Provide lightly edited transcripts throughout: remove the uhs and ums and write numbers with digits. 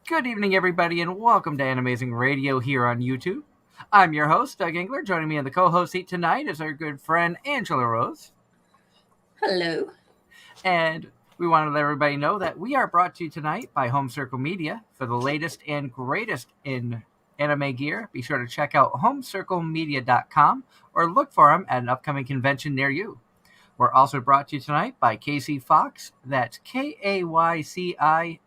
Good evening, everybody, and welcome to Anime-Zing Radio here on YouTube. I'm your host, Doug Engler. Joining me in the co-host seat tonight is our good friend Angela Rose. Hello. And we want to let everybody know that we are brought to you tonight by Home Circle Media. For the latest and greatest in anime gear, be sure to check out homecirclemedia.com or look for them at an upcoming convention near you. We're also brought to you tonight by Casey Fox. That's KAYCIFOXX.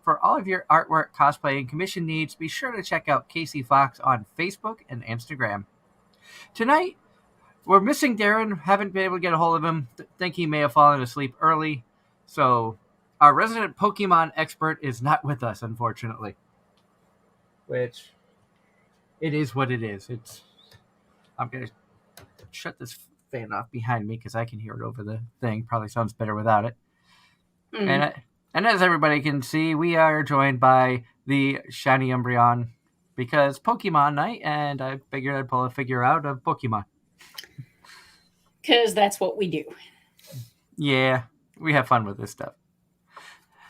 For all of your artwork, cosplay, and commission needs, be sure to check out Casey Fox on Facebook and Instagram. Tonight, we're missing Darren. Haven't been able to get a hold of him. Think he may have fallen asleep early. So, our resident Pokemon expert is not with us, unfortunately. Which, it is what it is. I'm going to shut this fan off behind me because I can hear it over the thing. Probably sounds better without it. And as everybody can see, we are joined by the Shiny Umbreon because Pokemon night, and I figured I'd pull a figure out of Pokemon. Because that's what we do. Yeah, we have fun with this stuff.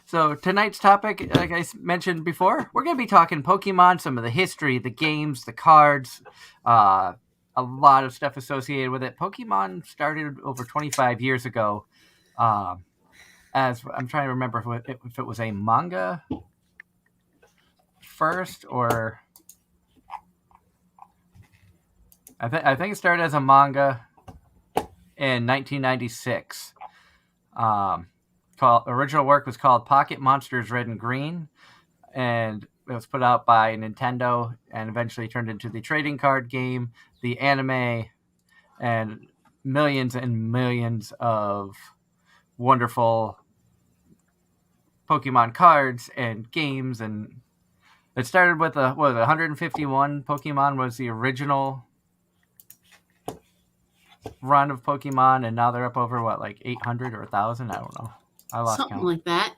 So tonight's topic, like I mentioned before, we're going to be talking Pokemon, some of the history, the games, the cards, a lot of stuff associated with it. Pokemon started over 25 years ago. As I'm trying to remember if it was a manga first or I think it started as a manga in 1996. Original work was called Pocket Monsters Red and Green, and it was put out by Nintendo and eventually turned into the trading card game, the anime, and millions of wonderful Pokemon cards and games. And it started with 151 Pokemon was the original run of Pokemon, and now they're up over 800 or 1,000? I don't know. I lost Something count. like that.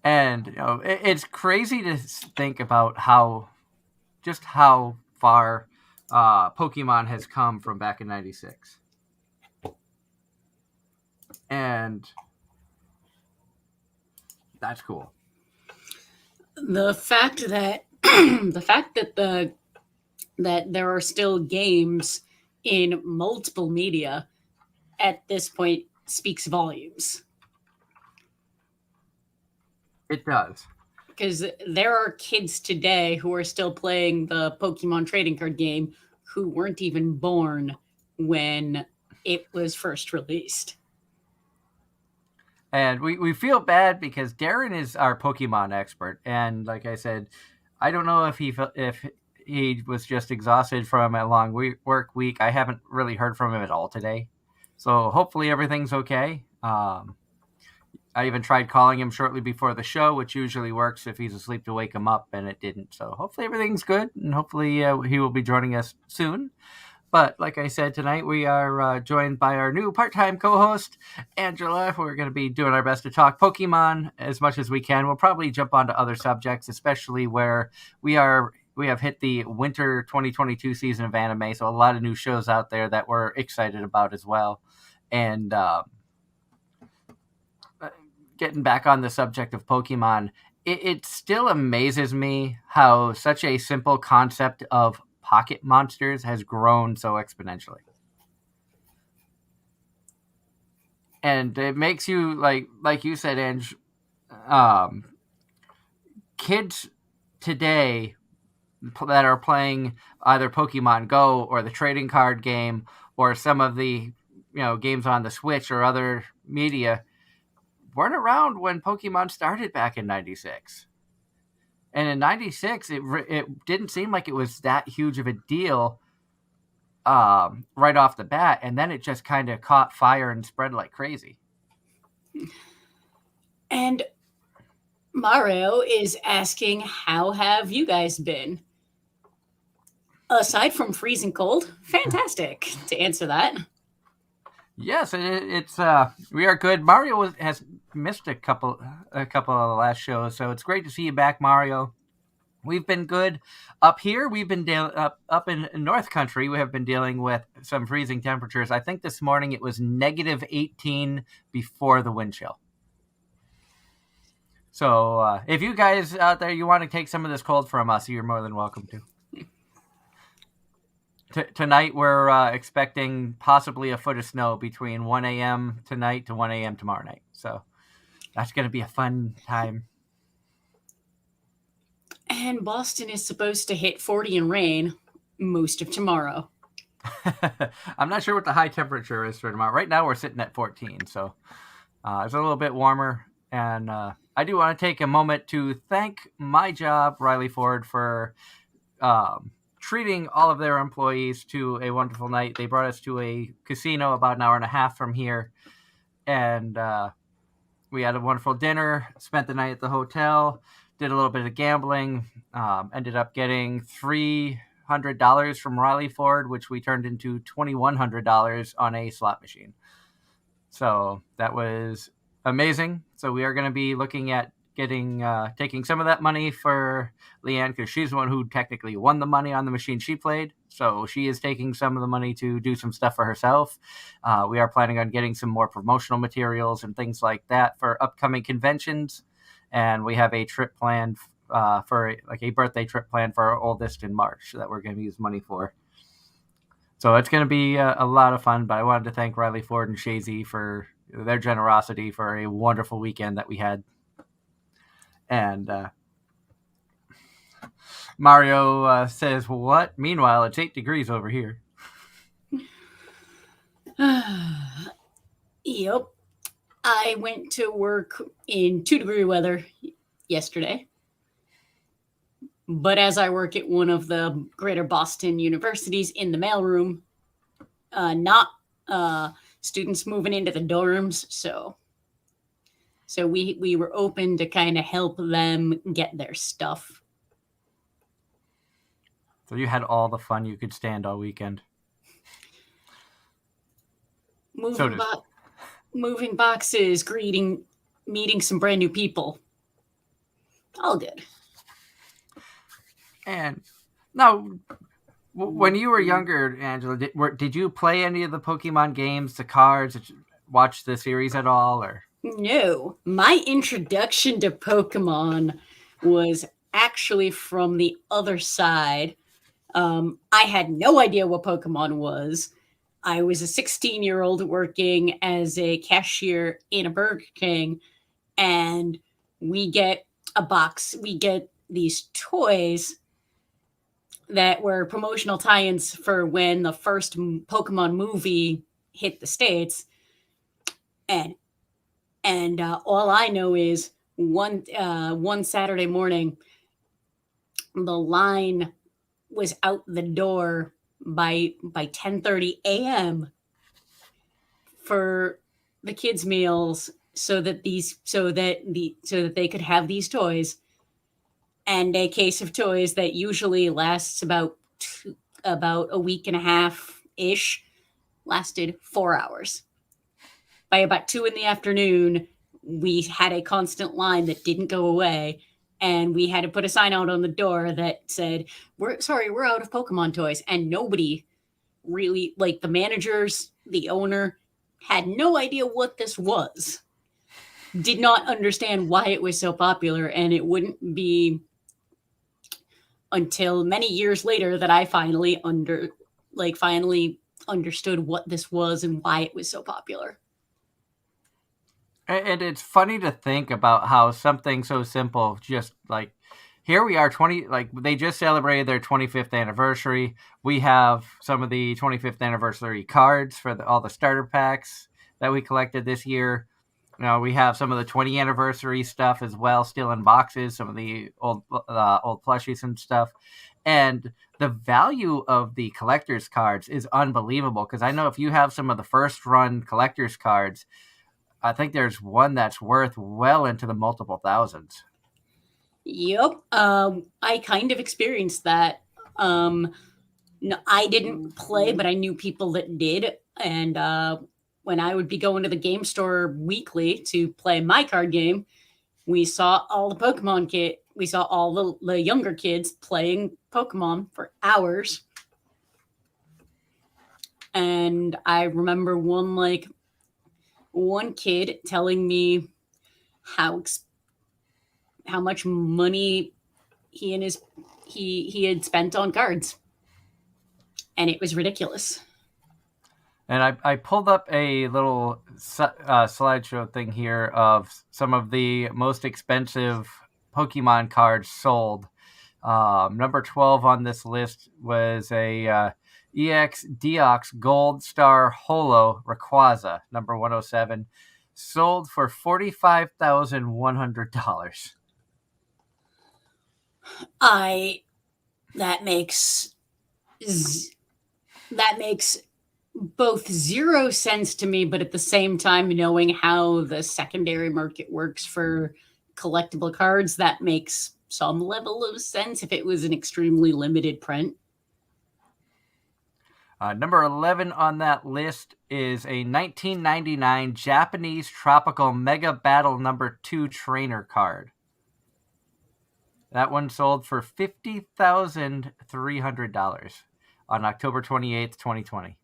And it's crazy to think about how far Pokemon has come from back in '96, and that's cool. The fact that that there are still games in multiple media at this point speaks volumes. It does. Because there are kids today who are still playing the Pokemon trading card game who weren't even born when it was first released. And we feel bad because Darren is our Pokemon expert, and like I said, I don't know if he was just exhausted from a long work week. I haven't really heard from him at all today, so hopefully everything's okay. I even tried calling him shortly before the show, which usually works if he's asleep to wake him up, and it didn't. So hopefully everything's good, and hopefully he will be joining us soon. But like I said, tonight we are joined by our new part-time co-host, Angela. We're going to be doing our best to talk Pokemon as much as we can. We'll probably jump onto other subjects, especially where we have hit the winter 2022 season of anime, so a lot of new shows out there that we're excited about as well. And getting back on the subject of Pokemon, it still amazes me how such a simple concept of pocket monsters has grown so exponentially. And it makes you, like you said, Ange, kids today that are playing either Pokemon Go or the trading card game or some of the games on the Switch or other media weren't around when Pokemon started back in '96. And in '96, it didn't seem like it was that huge of a deal right off the bat. And then it just kind of caught fire and spread like crazy. And Mario is asking, how have you guys been? Aside from freezing cold, fantastic to answer that. Yes, it's we are good. Mario has missed a couple of the last shows, so it's great to see you back, Mario. We've been good up here. We've been up in North Country. We have been dealing with some freezing temperatures. I think this morning it was negative 18 before the wind chill. So if you guys out there, you want to take some of this cold from us, you're more than welcome to. Tonight we're expecting possibly a foot of snow between 1 a.m. tonight to 1 a.m. tomorrow night. So that's going to be a fun time. And Boston is supposed to hit 40 and rain most of tomorrow. I'm not sure what the high temperature is for tomorrow. Right now we're sitting at 14, so it's a little bit warmer. And I do want to take a moment to thank my job, Riley Ford, for treating all of their employees to a wonderful night. They brought us to a casino about an hour and a half from here, and we had a wonderful dinner, spent the night at the hotel, did a little bit of gambling, ended up getting $300 from Riley Ford, which we turned into $2,100 on a slot machine. So that was amazing. So we are going to be looking at taking some of that money for Leanne, because she's the one who technically won the money on the machine she played. So she is taking some of the money to do some stuff for herself. We are planning on getting some more promotional materials and things like that for upcoming conventions. And we have a trip planned for a birthday trip planned for our oldest in March that we're going to use money for. So it's going to be a lot of fun. But I wanted to thank Riley Ford and Shazy for their generosity for a wonderful weekend that we had. And Mario says, "What? Meanwhile, it's 8 degrees over here." Yep. I went to work in 2-degree weather yesterday. But as I work at one of the greater Boston universities in the mailroom, not students moving into the dorms, so we were open to kind of help them get their stuff. So you had all the fun you could stand all weekend. Moving boxes, meeting some brand new people. All good. And now, when you were younger, Angela, did you play any of the Pokemon games, the cards, watch the series at all, or? No, my introduction to Pokemon was actually from the other side. I had no idea what Pokemon was. I was a 16-year-old working as a cashier in a Burger King, and we get a box. We get these toys that were promotional tie-ins for when the first Pokemon movie hit the States. And all I know is one Saturday morning, the line was out the door by 10:30 a.m. for the kids' meals, so that they could have these toys, and a case of toys that usually lasts about a week and a half ish lasted 4 hours. By about 2 p.m, we had a constant line that didn't go away, and we had to put a sign out on the door that said, we're out of Pokemon toys. And nobody really, like the managers, the owner, had no idea what this was. Did not understand why it was so popular, and it wouldn't be until many years later that I finally understood what this was and why it was so popular. And it's funny to think about how something so simple, just like, here we are, they just celebrated their 25th anniversary. We have some of the 25th anniversary cards for all the starter packs that we collected this year. We have some of the 20th anniversary stuff as well, still in boxes, some of the old plushies and stuff. And the value of the collector's cards is unbelievable, because I know if you have some of the first run collector's cards, I think there's one that's worth well into the multiple thousands. Yep. I kind of experienced that. No, I didn't play, but I knew people that did. And when I would be going to the game store weekly to play my card game, we saw all the Pokemon all the younger kids playing Pokemon for hours. And I remember one kid telling me how how much money he had spent on cards, and it was ridiculous. And I pulled up a little slideshow thing here of some of the most expensive Pokemon cards sold. Number 12 on this list was a EX Deox Gold Star Holo Rayquaza, number 107, sold for $45,100. That makes both zero sense to me, but at the same time, knowing how the secondary market works for collectible cards, that makes some level of sense if it was an extremely limited print. Number 11 on that list is a 1999 Japanese Tropical Mega Battle number 2 trainer card. That one sold for $50,300 on October 28th, 2020.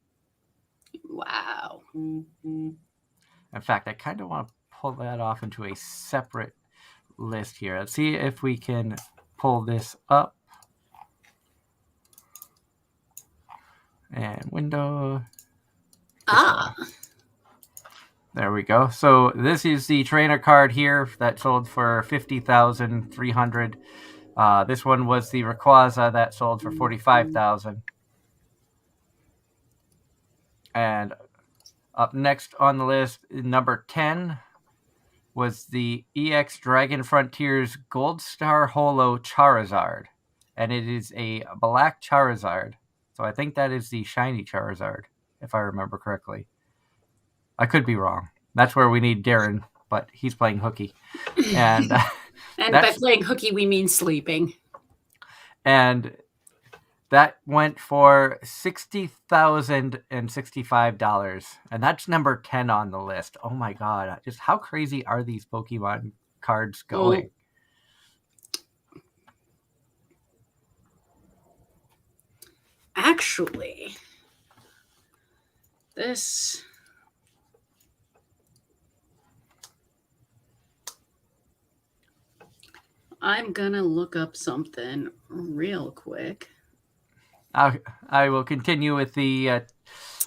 Wow. In fact, I kind of want to pull that off into a separate list here. Let's see if we can pull this up. And window. There we go. So this is the trainer card here that sold for $50,300. This one was the Rayquaza that sold for $45,000. And up next on the list, number 10 was the EX Dragon Frontiers Gold Star Holo Charizard. And it is a black Charizard. So I think that is the shiny Charizard, if I remember correctly. I could be wrong. That's where we need Darren, but he's playing hooky. And by playing hooky, we mean sleeping. And that went for $60,065. And that's number 10 on the list. Oh my God. Just how crazy are these Pokemon cards going? Well, actually, I'm gonna look up something real quick. I will continue with the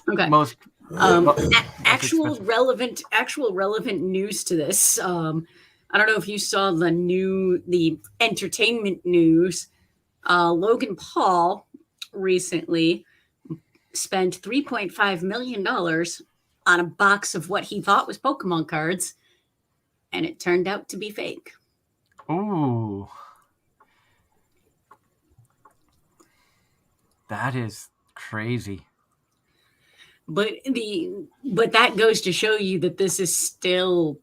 okay. most actual relevant news to this. I don't know if you saw the entertainment news. Logan Paul recently spent $3.5 million on a box of what he thought was Pokemon cards, and it turned out to be fake. Ooh. That is crazy. But that goes to show you that this is still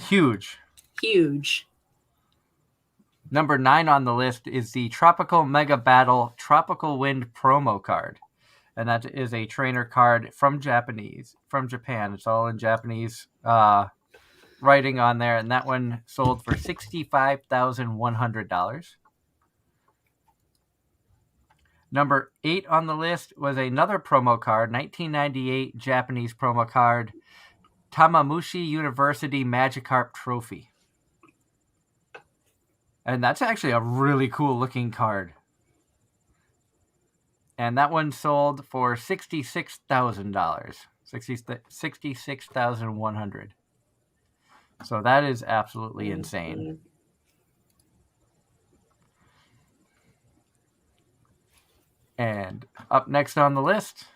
huge. Number 9 on the list is the Tropical Mega Battle Tropical Wind promo card. And that is a trainer card from Japan. It's all in Japanese writing on there. And that one sold for $65,100. Number 8 on the list was another promo card, 1998 Japanese promo card, Tamamushi University Magikarp Trophy. And that's actually a really cool looking card. And that one sold for $66,000. $66,100. So that is absolutely insane. And up next on the list,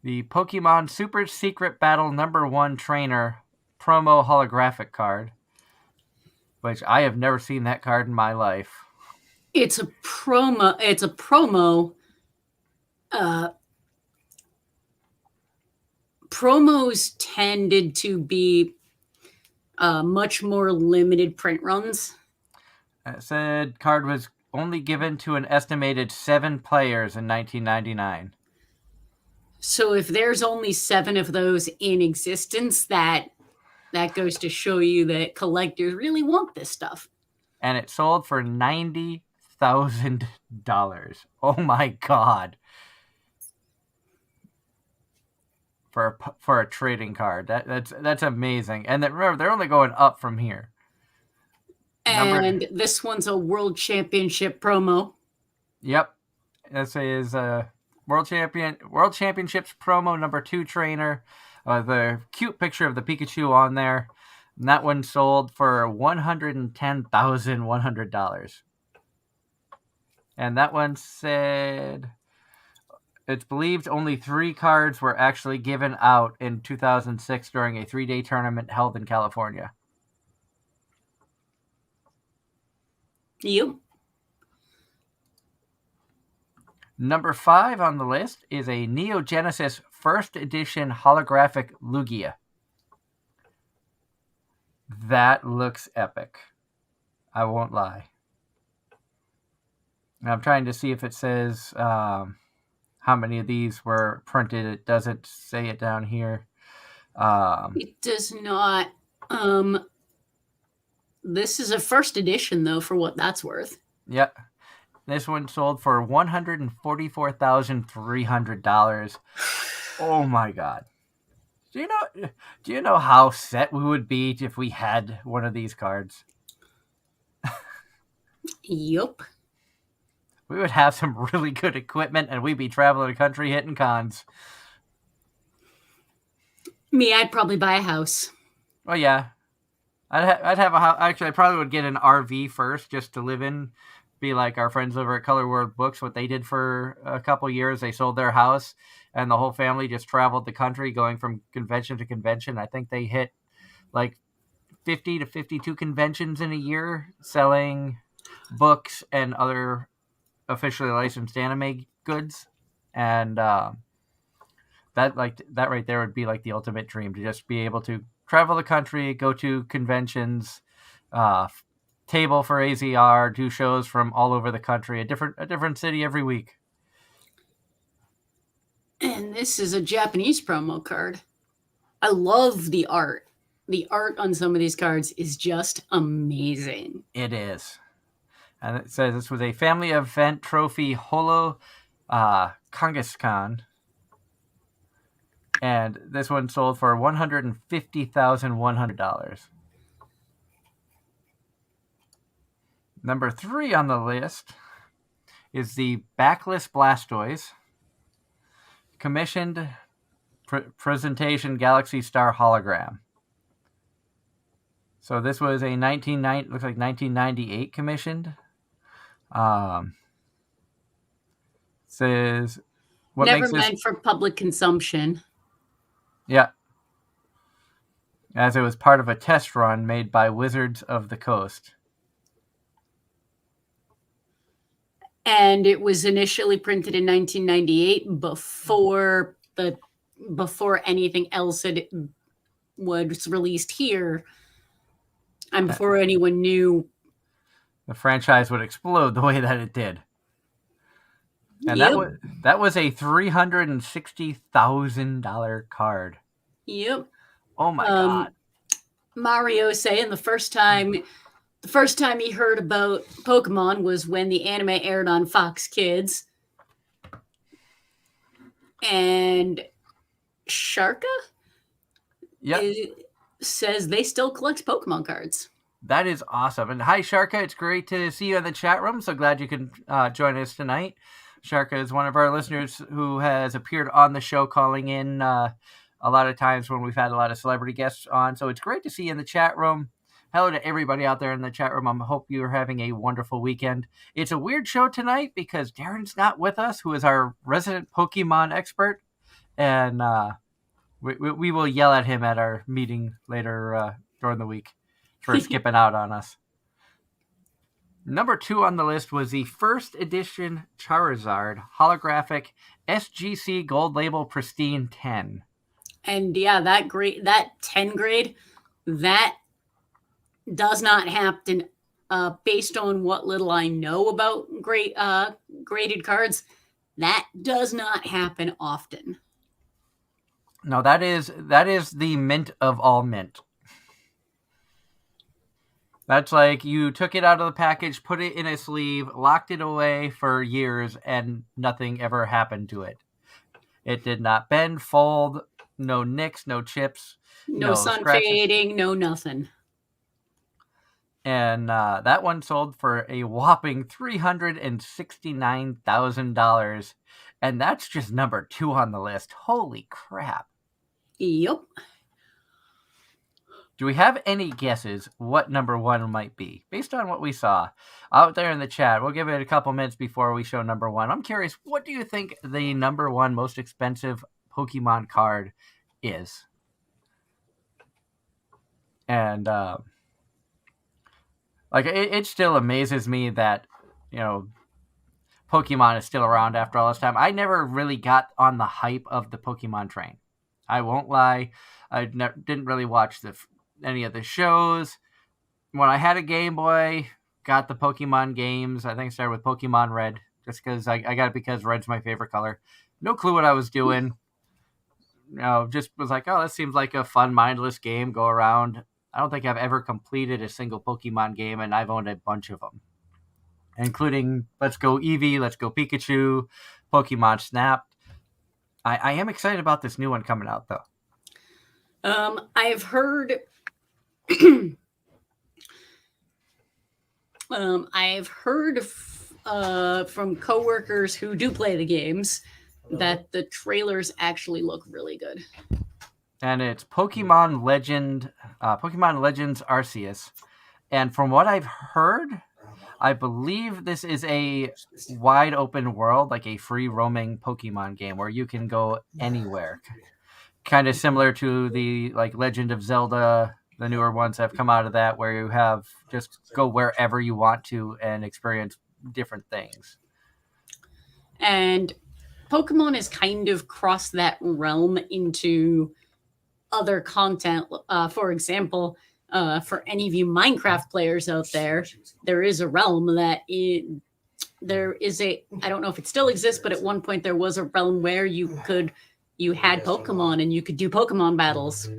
the Pokemon Super Secret Battle number 1 trainer promo holographic card, which I have never seen that card in my life. It's a promo. Promos tended to be much more limited print runs. It said card was only given to an estimated 7 players in 1999. So if there's only 7 of those in existence, that goes to show you that collectors really want this stuff. and it sold for $90,000. Oh my god! For a trading card, that's amazing. And remember, they're only going up from here. And this one's a World Championship promo. Yep, this is a World Championships promo number 2 trainer. The cute picture of the Pikachu on there. And that one sold for $110,100. And that one said it's believed only 3 cards were actually given out in 2006 during a 3-day tournament held in California. Yep. Number 5 on the list is a Neogenesis first edition holographic Lugia. That looks epic. I won't lie. And I'm trying to see if it says how many of these were printed. It doesn't say it down here. It does not. This is a first edition, though, for what that's worth. Yep. This one sold for $144,300. Oh my god. Do you know how set we would be if we had one of these cards? Yup. We would have some really good equipment and we'd be traveling the country hitting cons. Me, I'd probably buy a house. Oh yeah. I'd have a house. Actually, I probably would get an RV first just to live in. Be like our friends over at Color World Books. What they did for a couple years, they sold their house and the whole family just traveled the country going from convention to convention. I think they hit like 50 to 52 conventions in a year selling books and other officially licensed anime goods. And that right there would be like the ultimate dream, to just be able to travel the country, go to conventions, table for AZR, do shows from all over the country, a different city every week. And this is a Japanese promo card. I love the art. The art on some of these cards is just amazing. It is. And it says this was a family event trophy Holo Kangaskhan. And this one sold for $150,100. Number 3 on the list is the Backless Blastoise commissioned presentation Galaxy Star hologram. So this was a 1998 commissioned. Says what never makes meant for public consumption. Yeah. As it was part of a test run made by Wizards of the Coast. And it was initially printed in 1998 before anything else was released here, and before anyone knew the franchise would explode the way that it did. And that was a $360,000 card. Yep. Oh my god. Mario saying the first time he heard about Pokemon was when the anime aired on Fox Kids. And Sharka says they still collect Pokemon cards. That is awesome. And hi, Sharka. It's great to see you in the chat room. So glad you can join us tonight. Sharka is one of our listeners who has appeared on the show, calling in a lot of times when we've had a lot of celebrity guests on. So it's great to see you in the chat room. Hello to everybody out there in the chat room. I hope you're having a wonderful weekend. It's a weird show tonight because Darren's not with us, who is our resident Pokemon expert. And we will yell at him at our meeting later during the week for skipping out on us. Number 2 on the list was the first edition Charizard holographic SGC Gold Label Pristine 10. And yeah, that 10 grade, that does not happen. Based on what little I know about graded cards, that does not happen often. No, that is the mint of all mint. That's like you took it out of the package, put it in a sleeve, locked it away for years, and nothing ever happened to it. It did not bend, fold, no nicks, no chips, No no sun scratches. fading, no nothing. And that one sold for a whopping $369,000. And that's just number 2 on the list. Holy crap. Yep. Do we have any guesses what number 1 might be? Based on what we saw out there in the chat, we'll give it a couple minutes before we show number 1. I'm curious, what do you think the number 1 most expensive Pokemon card is? And like it still amazes me that, you know, Pokemon is still around after all this time. I never really got on the hype of the Pokemon train. I won't lie. I didn't really watch any of the shows. When I had a Game Boy, got the Pokemon games. I think I started with Pokemon Red, just because I got it because Red's my favorite color. No clue what I was doing. You know, just was like, oh, this seems like a fun, mindless game. Go around. I don't think I've ever completed a single Pokemon game, and I've owned a bunch of them, including Let's Go Eevee, Let's Go Pikachu, Pokemon Snap. I am excited about this new one coming out, though. I've heard I've heard from coworkers who do play the games that the trailers actually look really good. And it's Pokemon Legends Arceus. And from what I've heard, I believe this is a wide open world, like a free roaming Pokemon game where you can go anywhere. Kind of similar to the like Legend of Zelda, the newer ones have come out of that, where you have just go wherever you want to and experience different things. And Pokemon has kind of crossed that realm into other content. For example, for any of you Minecraft players out there, there is a realm that there is a, I don't know if it still exists, but at one point there was a realm where you had Pokemon and you could do Pokemon battles.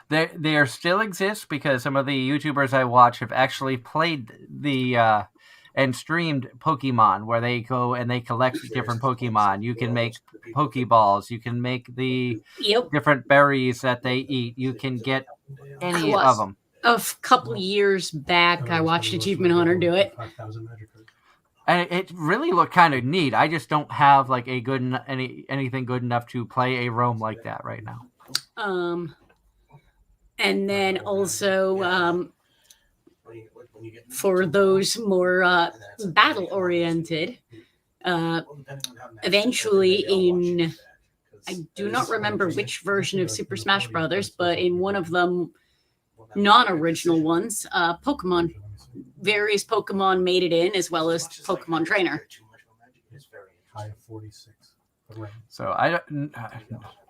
There still exists because some of the YouTubers I watch have actually played the and streamed Pokemon, where they go and they collect different Pokemon. You can make Pokeballs. You can make the different berries that they eat. You can get any of them. A couple of years back, I watched Achievement Hunter do it. And it really looked kind of neat. I just don't have like a good anything good enough to play a roam like that right now. And then also for those more battle oriented, eventually I do not remember which version of Super Smash Brothers, but in one of them non-original ones, various Pokemon made it in, as well as Pokemon Trainer. So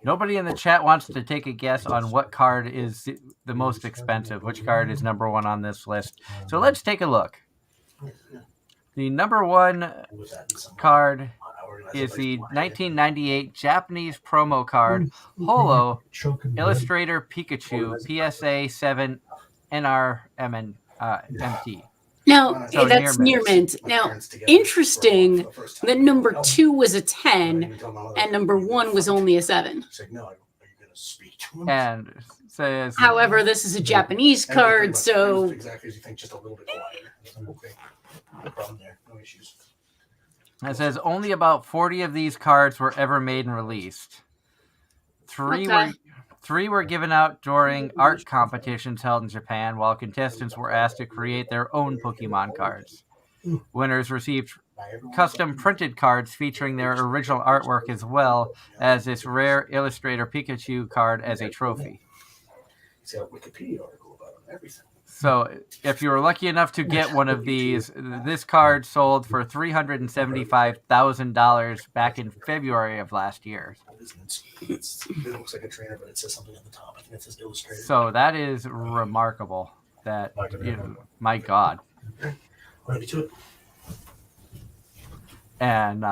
nobody in the chat wants to take a guess on what card is the most expensive. Which card is number 1 on this list? So let's take a look. The number 1 card is the 1998 Japanese promo card Holo Illustrator Pikachu PSA 7 NRMT. Now, that's near mint. Now, interesting that number 2 was a 10 and number 1 was only a 7. And says, however, this is a Japanese card, so it says only about 40 of these cards were ever made and released. Three were given out during art competitions held in Japan, while contestants were asked to create their own Pokemon cards. Winners received custom printed cards featuring their original artwork, as well as this rare Illustrator Pikachu card as a trophy. It's got a Wikipedia article about everything. So if you were lucky enough to get one of these, this card sold for $375,000 back in February of last year. It looks like a trainer, but it says something at the top. I think it says Illustrated. So that is remarkable. That, my God. Ready to it. And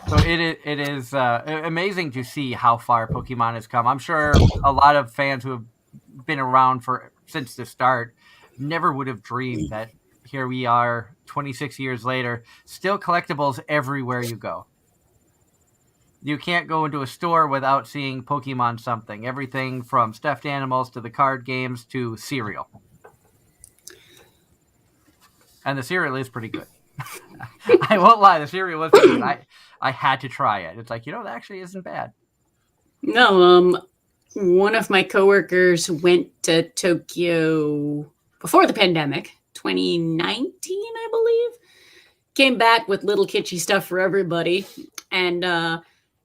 so it is amazing to see how far Pokemon has come. I'm sure a lot of fans who have been around since the start never would have dreamed that here we are 26 years later, still collectibles everywhere you go. You can't go into a store without seeing Pokemon something. Everything from stuffed animals to the card games to cereal. And the cereal is pretty good. I won't lie, the cereal was pretty good. I had to try it. It's like, that actually isn't bad. No, one of my coworkers went to Tokyo before the pandemic, 2019, I believe. Came back with little kitschy stuff for everybody. And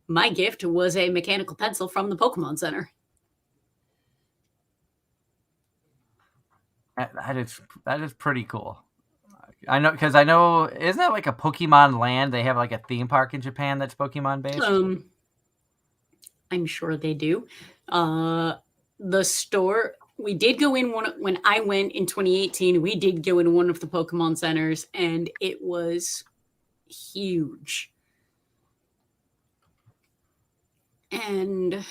my gift was a mechanical pencil from the Pokemon Center. That is pretty cool. I know, because isn't that like a Pokemon Land? They have like a theme park in Japan that's Pokemon based. I'm sure they do. The store, we did go in when I went in 2018. We did go in one of the Pokemon centers, and it was huge. And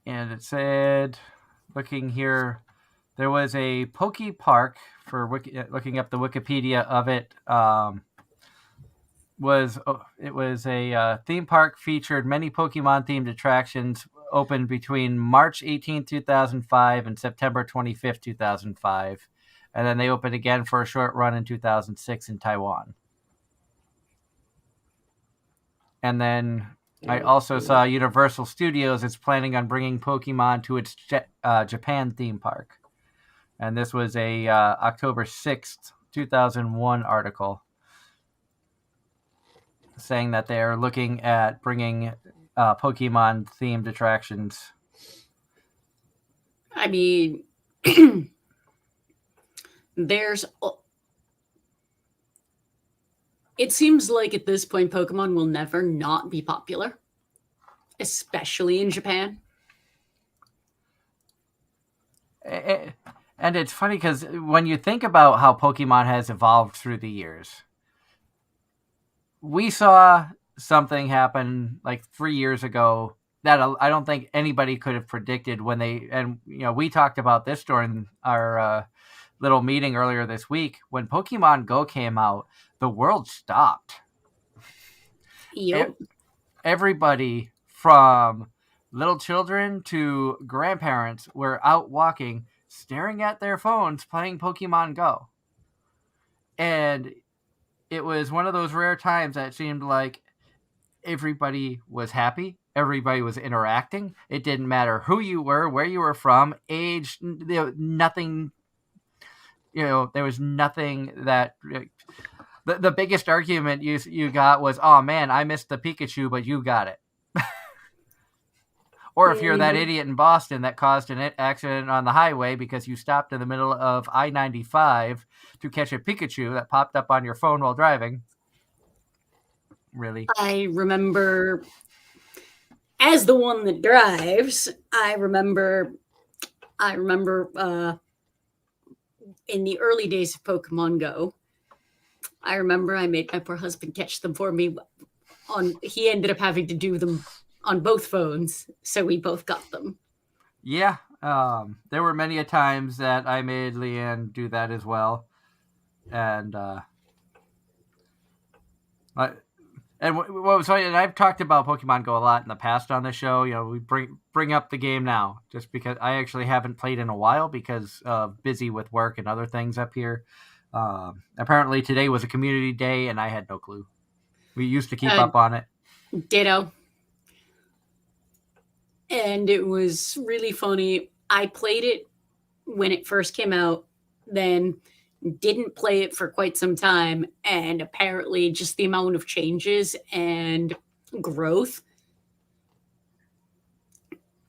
it said, looking here, there was a Poke Park for looking up the Wikipedia of it. It was a theme park featured many Pokemon themed attractions. Opened between March 18, 2005 and September 25th, 2005. And then they opened again for a short run in 2006 in Taiwan. And then I also saw Universal Studios is planning on bringing Pokemon to its Japan theme park. And this was a October 6th, 2001 article saying that they are looking at bringing Pokemon themed attractions. I mean, it seems like at this point, Pokemon will never not be popular, especially in Japan. And it's funny because when you think about how Pokemon has evolved through the years, we saw something happen like 3 years ago that I don't think anybody could have predicted we talked about this during our little meeting earlier this week. When Pokemon Go came out, the world stopped. Yep. Everybody from little children to grandparents were out walking, staring at their phones, playing Pokemon Go. And it was one of those rare times that seemed like everybody was happy. Everybody was interacting. It didn't matter who you were, where you were from, age, nothing. There was nothing that. The biggest argument you got was, oh man, I missed the Pikachu, but you got it. Or if you're that idiot in Boston that caused an accident on the highway because you stopped in the middle of I-95 to catch a Pikachu that popped up on your phone while driving. Really? I remember, as the one that drives, I remember in the early days of Pokemon Go, I remember I made my poor husband catch them for me. He ended up having to do them on both phones, so we both got them. Yeah, there were many a times that I made Leanne do that as well, and what was funny, and I've talked about Pokemon Go a lot in the past on the show. We bring up the game now just because I actually haven't played in a while because busy with work and other things up here. Apparently today was a community day, and I had no clue. We used to keep up on it. Ditto. And it was really funny. I played it when it first came out, then didn't play it for quite some time, and apparently just the amount of changes and growth.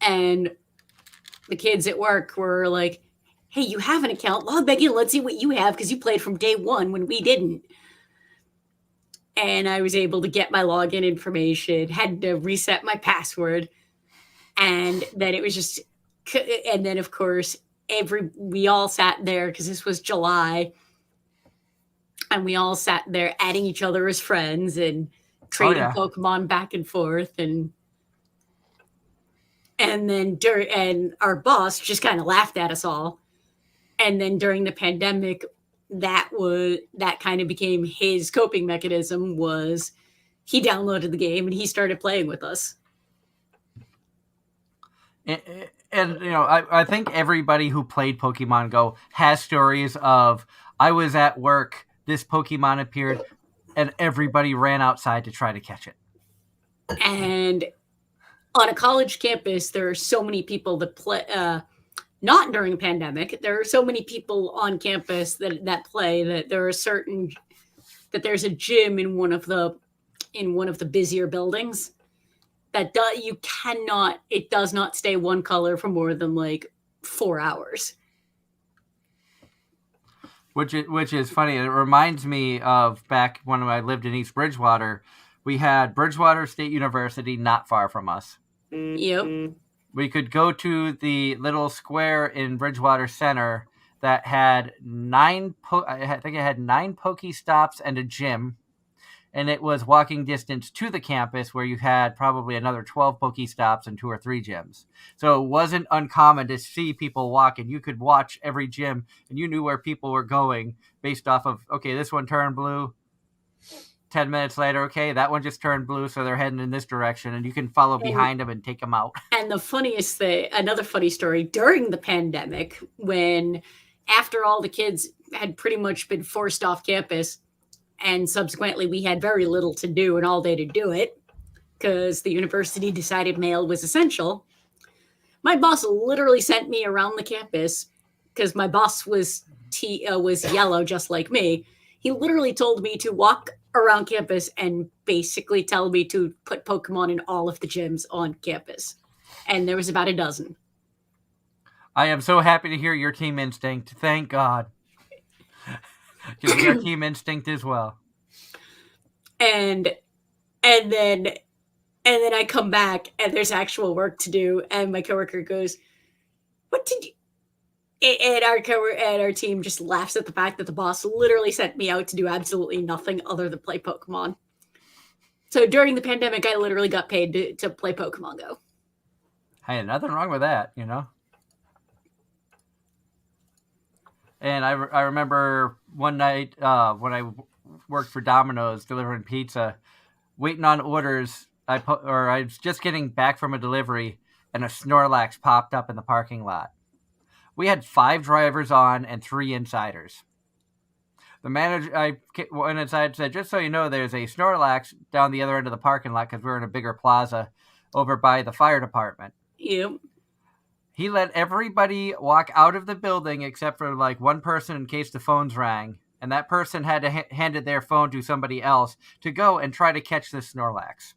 And the kids at work were like, hey, you have an account, log back in, let's see what you have, because you played from day one when we didn't. And I was able to get my login information, had to reset my password. And then it was just, and then of course, we all sat there because this was July, and we all sat there adding each other as friends and trading Pokemon back and forth. And And then and our boss just kind of laughed at us all. And then during the pandemic, that kind of became his coping mechanism. Was he downloaded the game and he started playing with us. And I think everybody who played Pokemon Go has stories of, I was at work, this Pokemon appeared, and everybody ran outside to try to catch it. And on a college campus, there are so many people that play. Not during the pandemic, there are so many people on campus that play that there's a gym in one of the busier buildings that it does not stay one color for more than like 4 hours. Which is funny. It reminds me of back when I lived in East Bridgewater. We had Bridgewater State University not far from us. Yep. We could go to the little square in Bridgewater Center that had 9 Pokestops and a gym. And it was walking distance to the campus where you had probably another 12 Pokestops and 2 or 3 gyms. So it wasn't uncommon to see people walking. You could watch every gym and you knew where people were going based off of, okay, this one turned blue. 10 minutes later, okay, that one just turned blue, so they're heading in this direction, and you can follow behind them and take them out. And the funniest thing, another funny story, during the pandemic, when after all the kids had pretty much been forced off campus, and subsequently we had very little to do and all day to do it, because the university decided mail was essential, my boss literally sent me around the campus, because my boss was yellow just like me. He literally told me to walk around campus and basically tell me to put Pokemon in all of the gyms on campus. And there was about a dozen. I am so happy to hear your team instinct. Thank God. Because we are team instinct as well. And then I come back and there's actual work to do. And my coworker goes, "What did you?" And our team just laughs at the fact that the boss literally sent me out to do absolutely nothing other than play Pokemon. So during the pandemic, I literally got paid to play Pokemon Go. Hey, nothing wrong with that, And I remember one night when I worked for Domino's delivering pizza, waiting on orders. I was just getting back from a delivery, and a Snorlax popped up in the parking lot. We had 5 drivers on and 3 insiders. The manager, I went inside and said, "Just so you know, there's a Snorlax down the other end of the parking lot because we're in a bigger plaza over by the fire department." Yep. He let everybody walk out of the building except for like one person in case the phones rang. And that person had to handed their phone to somebody else to go and try to catch this Snorlax.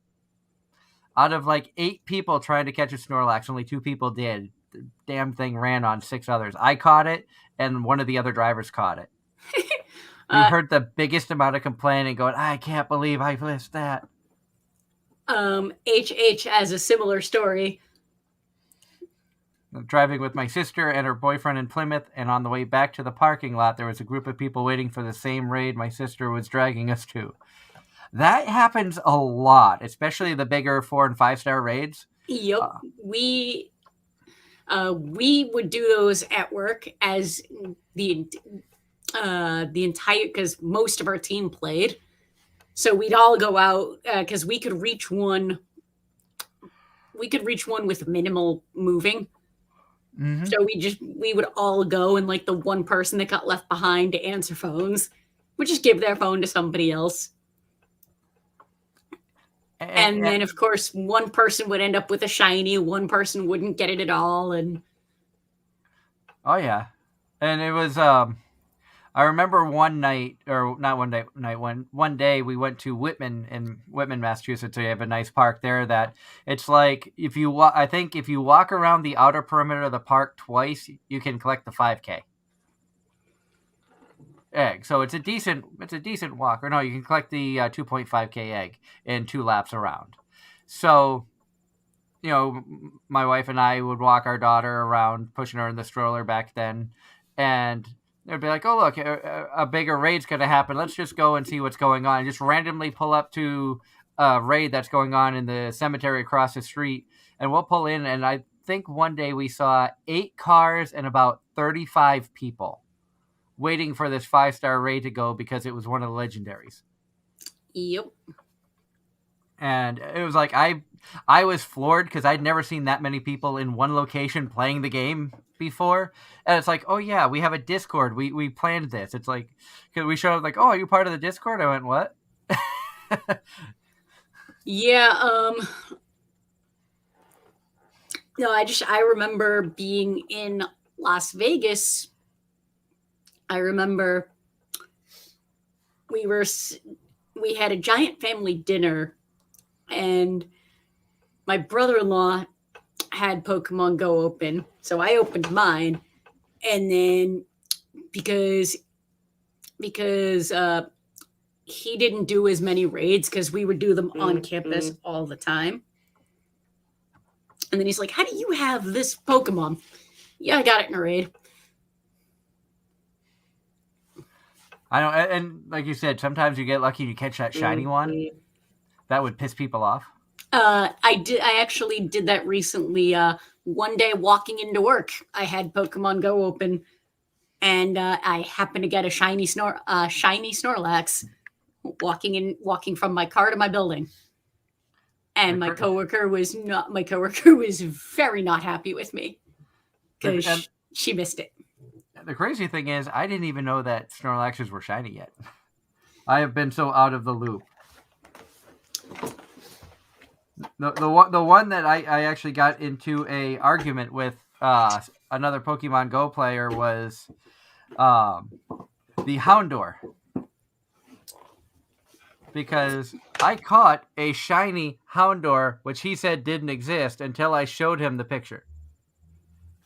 Out of like 8 people trying to catch a Snorlax, only 2 people did. The damn thing ran on 6 others. I caught it, and one of the other drivers caught it. You heard the biggest amount of complaining going, "I can't believe I missed that." HH has a similar story. I'm driving with my sister and her boyfriend in Plymouth, and on the way back to the parking lot, there was a group of people waiting for the same raid my sister was dragging us to. That happens a lot, especially the bigger 4- and 5-star raids. Yep. We would do those at work as the entire, because most of our team played, so we'd all go out because we could reach one with minimal moving. Mm-hmm. So we would all go, and like the one person that got left behind to answer phones would just give their phone to somebody else. And then, of course, one person would end up with a shiny, one person wouldn't get it at all. And oh, yeah. And it was, I remember one night, or not one night, one day we went to Whitman in Whitman, Massachusetts. So you have a nice park there that it's like, if you walk around the outer perimeter of the park twice, you can collect the 5K egg. So it's a decent walk. Or no, you can collect the 2.5K egg in 2 laps around. So, my wife and I would walk our daughter around, pushing her in the stroller back then, and they'd be like, "Oh, look, a bigger raid's going to happen. Let's just go and see what's going on." And just randomly pull up to a raid that's going on in the cemetery across the street, and we'll pull in, and I think one day we saw 8 cars and about 35 people waiting for this 5-star raid to go because it was one of the legendaries. Yep. And it was like I was floored because I'd never seen that many people in one location playing the game before. And it's like, oh yeah, we have a Discord. We planned this. It's like, because we showed up like, oh, are you part of the Discord? I went, what? Yeah. No, I remember being in Las Vegas. I remember we had a giant family dinner, and my brother-in-law had Pokemon Go open, so I opened mine, and then because he didn't do as many raids because we would do them on campus all the time, and then he's like, "How do you have this Pokemon?" Yeah, I got it in a raid. I know, and like you said, sometimes you get lucky to catch that shiny one. That would piss people off. I actually did that recently. One day walking into work, I had Pokemon Go open, and I happened to get a shiny Snorlax walking from my car to my building. And my coworker was very not happy with me because she missed it. The crazy thing is, I didn't even know that Snorlaxes were shiny yet. I have been so out of the loop. The one that I actually got into a argument with another Pokemon Go player was the Houndour. Because I caught a shiny Houndour, which he said didn't exist until I showed him the picture.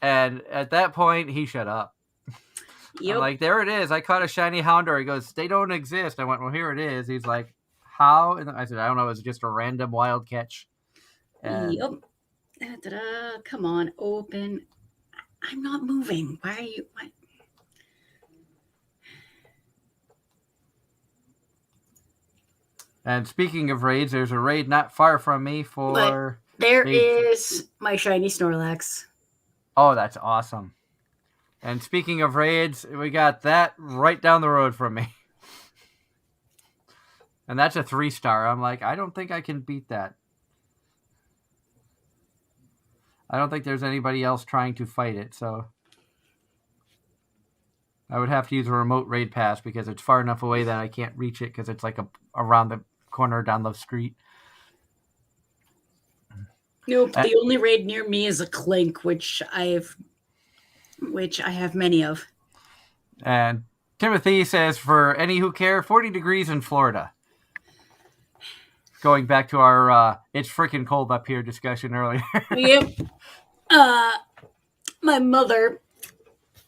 And at that point, he shut up. Yep. I'm like, there it is. I caught a shiny Houndour. He goes, they don't exist. I went, well, here it is. He's like, how? And I said, I don't know. It was just a random wild catch. And yep. Come on, open. I'm not moving. Why are you? What? And speaking of raids, there's a raid not far from me for... But there is my shiny Snorlax. Oh, that's awesome. And speaking of raids, we got that right down the road from me. And that's a 3-star. I'm like, I don't think I can beat that. I don't think there's anybody else trying to fight it, so... I would have to use a remote raid pass because it's far enough away that I can't reach it because it's like around the corner down the street. Nope, the only raid near me is a Clink, which I have many of. And Timothy says, for any who care, 40 degrees in Florida. Going back to our it's freaking cold up here discussion earlier. Yep. My mother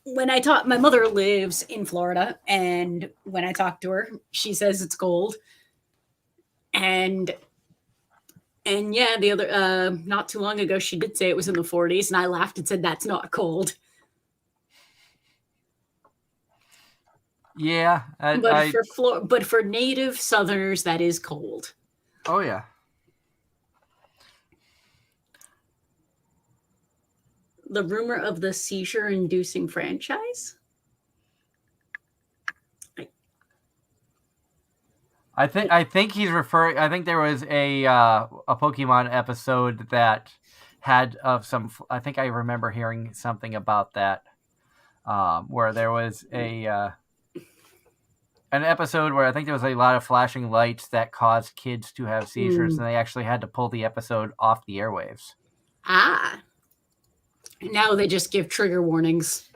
lives in Florida, and when I talk to her, she says it's cold. And yeah, the other not too long ago, she did say it was in the 40s, and I laughed and said that's not cold. Yeah, but for native Southerners, that is cold. Oh yeah. The rumor of the seizure-inducing franchise. I think he's referring. I think there was a Pokemon episode that had some. I think I remember hearing something about that, where there was an episode where I think there was a lot of flashing lights that caused kids to have seizures, and they actually had to pull the episode off the airwaves. Ah. Now they just give trigger warnings.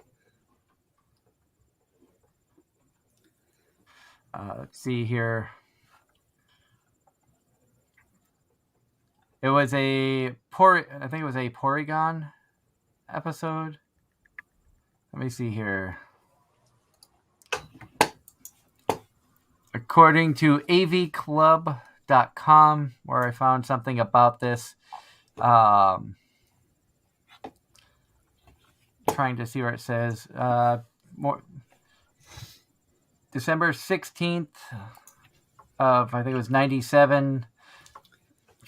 Let's see here. It was I think it was a Porygon episode. Let me see here. According to avclub.com, where I found something about this, trying to see where it says, December 16th of, I think it was 97,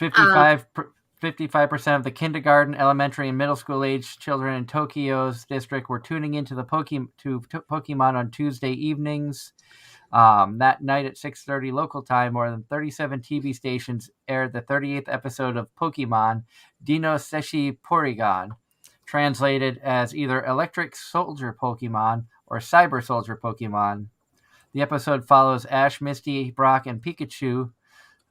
55% of the kindergarten, elementary, and middle school age children in Tokyo's district were tuning into the Pokemon on Tuesday evenings. That night at 6:30 local time, more than 37 TV stations aired the 38th episode of Pokemon Dino Seshi Porygon, translated as either Electric Soldier Pokemon or Cyber Soldier Pokemon. The episode follows Ash, Misty, Brock, and Pikachu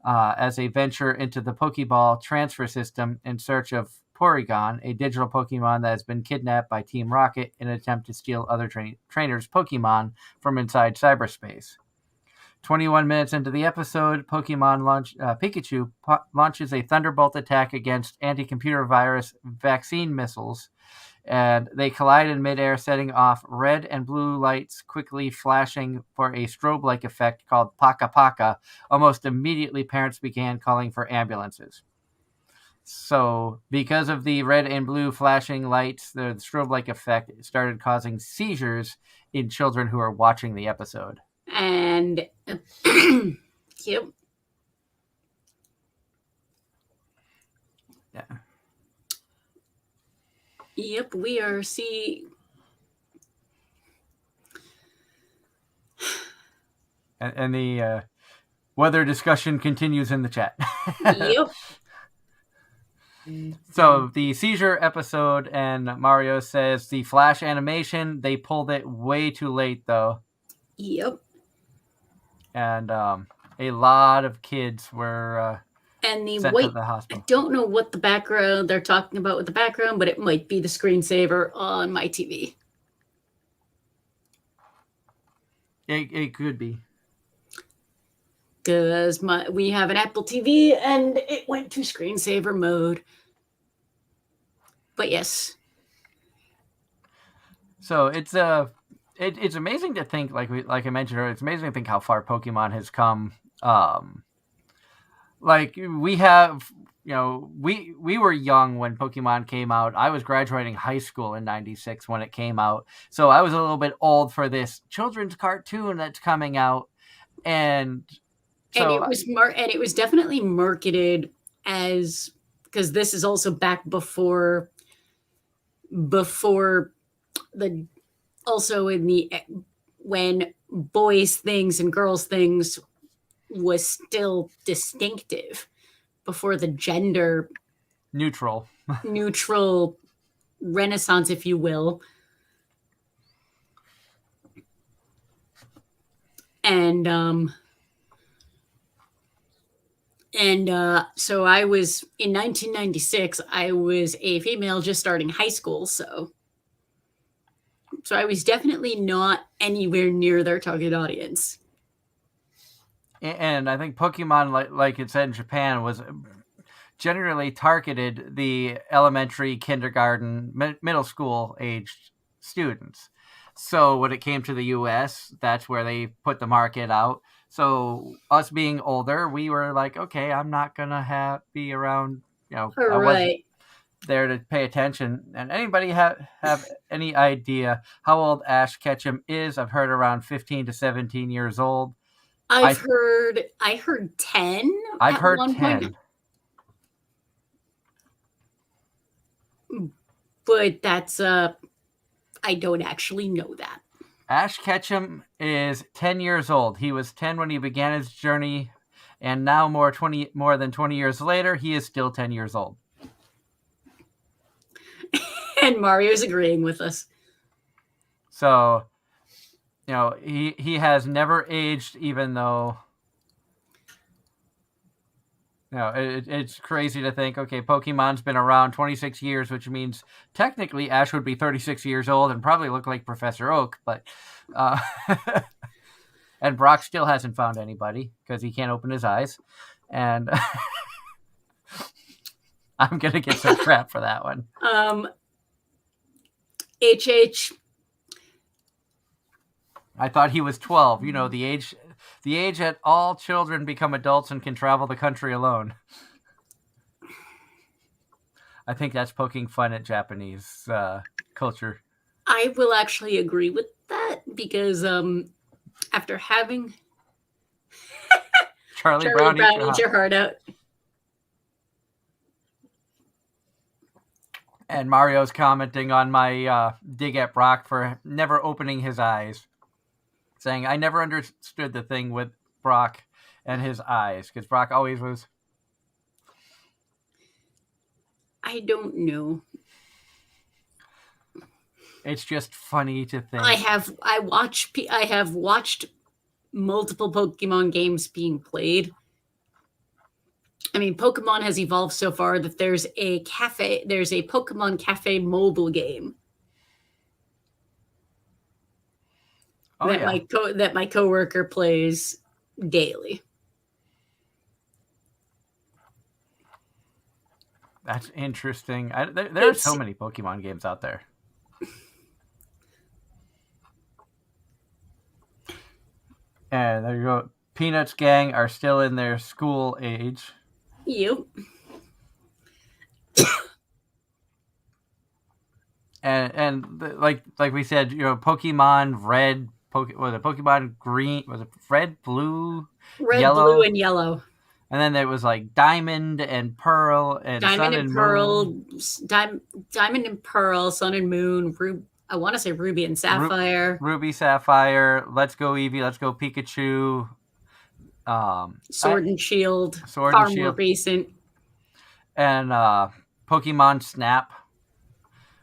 as they venture into the Pokeball transfer system in search of Porygon, a digital Pokemon that has been kidnapped by Team Rocket in an attempt to steal other trainers' Pokemon from inside cyberspace. 21 minutes into the episode, Pikachu launches a Thunderbolt attack against anti-computer virus vaccine missiles, and they collide in midair, setting off red and blue lights quickly flashing for a strobe-like effect called Paka Paka. Almost immediately, parents began calling for ambulances. So, because of the red and blue flashing lights, the strobe-like effect started causing seizures in children who are watching the episode. And yep. Yeah. Yep, we are seeing. And the weather discussion continues in the chat. Yep. So the seizure episode, and Mario says the flash animation, they pulled it way too late though. Yep. And a lot of kids were and the sent white, to the hospital. I don't know what the background they're talking about with the background, but it might be the screensaver on my TV. It could be. Because we have an Apple TV and it went to screensaver mode. But yes. So it's it's amazing to think, like I mentioned earlier, it's amazing to think how far Pokemon has come. Like we have, we were young when Pokemon came out. I was graduating high school in '96 when it came out, so I was a little bit old for this children's cartoon that's coming out, and it was definitely marketed as, because this is also back before the, also in the, when boys things and girls things was still distinctive, before the gender neutral renaissance, if you will. And so I was, in 1996, I was a female just starting high school, so I was definitely not anywhere near their target audience. And I think Pokemon, like it said in Japan, was generally targeted the elementary, kindergarten, middle school aged students. So when it came to the US, that's where they put the market out. So us being older, we were like, okay, I'm not gonna be around. I wasn't there to pay attention. And anybody have any idea how old Ash Ketchum is? I've heard around 15 to 17 years old. I heard 10. I've heard 10. But that's I don't actually know that. Ash Ketchum is 10 years old. He was 10 when he began his journey, and now more than 20 years later, he is still 10 years old. And Mario's agreeing with us. So, he has never aged, even though, it's crazy to think, okay, Pokemon's been around 26 years, which means technically Ash would be 36 years old and probably look like Professor Oak, but, and Brock still hasn't found anybody because he can't open his eyes. And I'm going to get some crap for that one. HH. I thought he was 12. The age that all children become adults and can travel the country alone. I think that's poking fun at Japanese culture. I will actually agree with that, because after having Charlie Brown eat your heart out. And Mario's commenting on my dig at Brock for never opening his eyes, saying, I never understood the thing with Brock and his eyes, because Brock always was. I don't know. It's just funny to think. I have watched multiple Pokemon games being played. I mean, Pokemon has evolved so far that there's a Pokemon Cafe mobile game that my coworker plays daily. That's interesting. There are so many Pokemon games out there. And there you go. Peanuts gang are still in their school age. Yep. Like we said, Pokemon Red, was it Pokemon Green? Was it Red, Blue, Yellow? Blue, and Yellow. And then there was like Diamond and Pearl and Sun and Moon. Diamond and Pearl, Sun and Moon. I want to say Ruby and Sapphire. Ruby, Sapphire. Let's go Eevee. Let's go Pikachu. Sword and Shield. Sword far and Shield. More recent. And Pokemon Snap,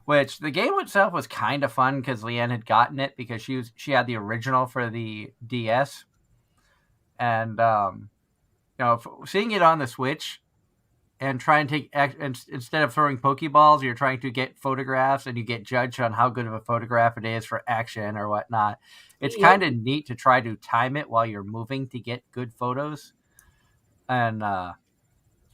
which the game itself was kind of fun because Leanne had gotten it because she had the original for the DS, and seeing it on the Switch and trying to instead of throwing Pokeballs, you're trying to get photographs and you get judged on how good of a photograph it is for action or whatnot. It's kind of neat to try to time it while you're moving to get good photos. And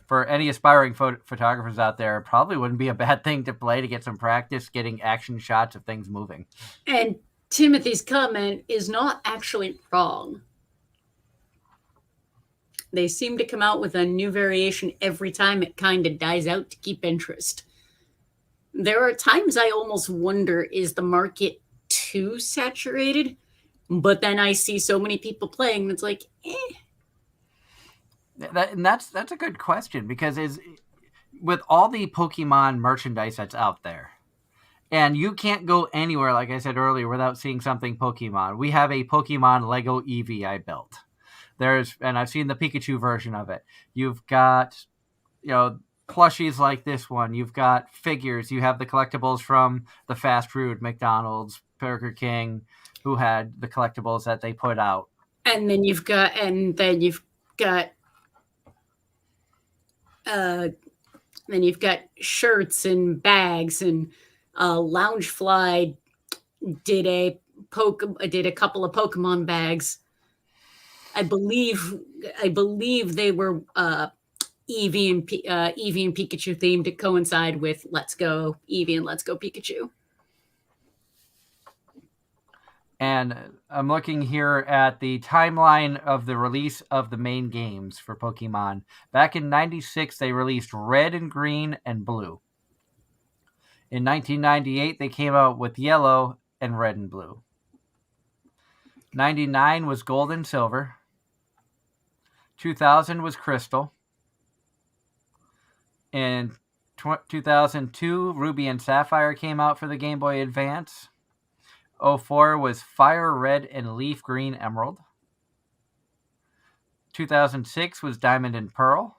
for any aspiring photographers out there, it probably wouldn't be a bad thing to play to get some practice getting action shots of things moving. And Timothy's comment is not actually wrong. They seem to come out with a new variation every time it kind of dies out to keep interest. There are times I almost wonder, is the market too saturated? But then I see so many people playing, it's like, That's a good question, because with all the Pokemon merchandise that's out there, and you can't go anywhere, like I said earlier, without seeing something Pokemon. We have a Pokemon Lego Eevee I built. And I've seen the Pikachu version of it. You've got, plushies like this one. You've got figures. You have the collectibles from the fast food, McDonald's, Burger King, who had the collectibles that they put out. And then you've got shirts and bags, and Loungefly did a couple of Pokemon bags. I believe they were Eevee and Pikachu themed to coincide with Let's Go Eevee and Let's Go Pikachu. And I'm looking here at the timeline of the release of the main games for Pokemon. Back in 96, they released Red and Green and Blue. In 1998, they came out with Yellow and Red and Blue. 99 was Gold and Silver. 2000 was Crystal. In 2002, Ruby and Sapphire came out for the Game Boy Advance. 04 was Fire Red and Leaf Green Emerald. 2006 was Diamond and Pearl.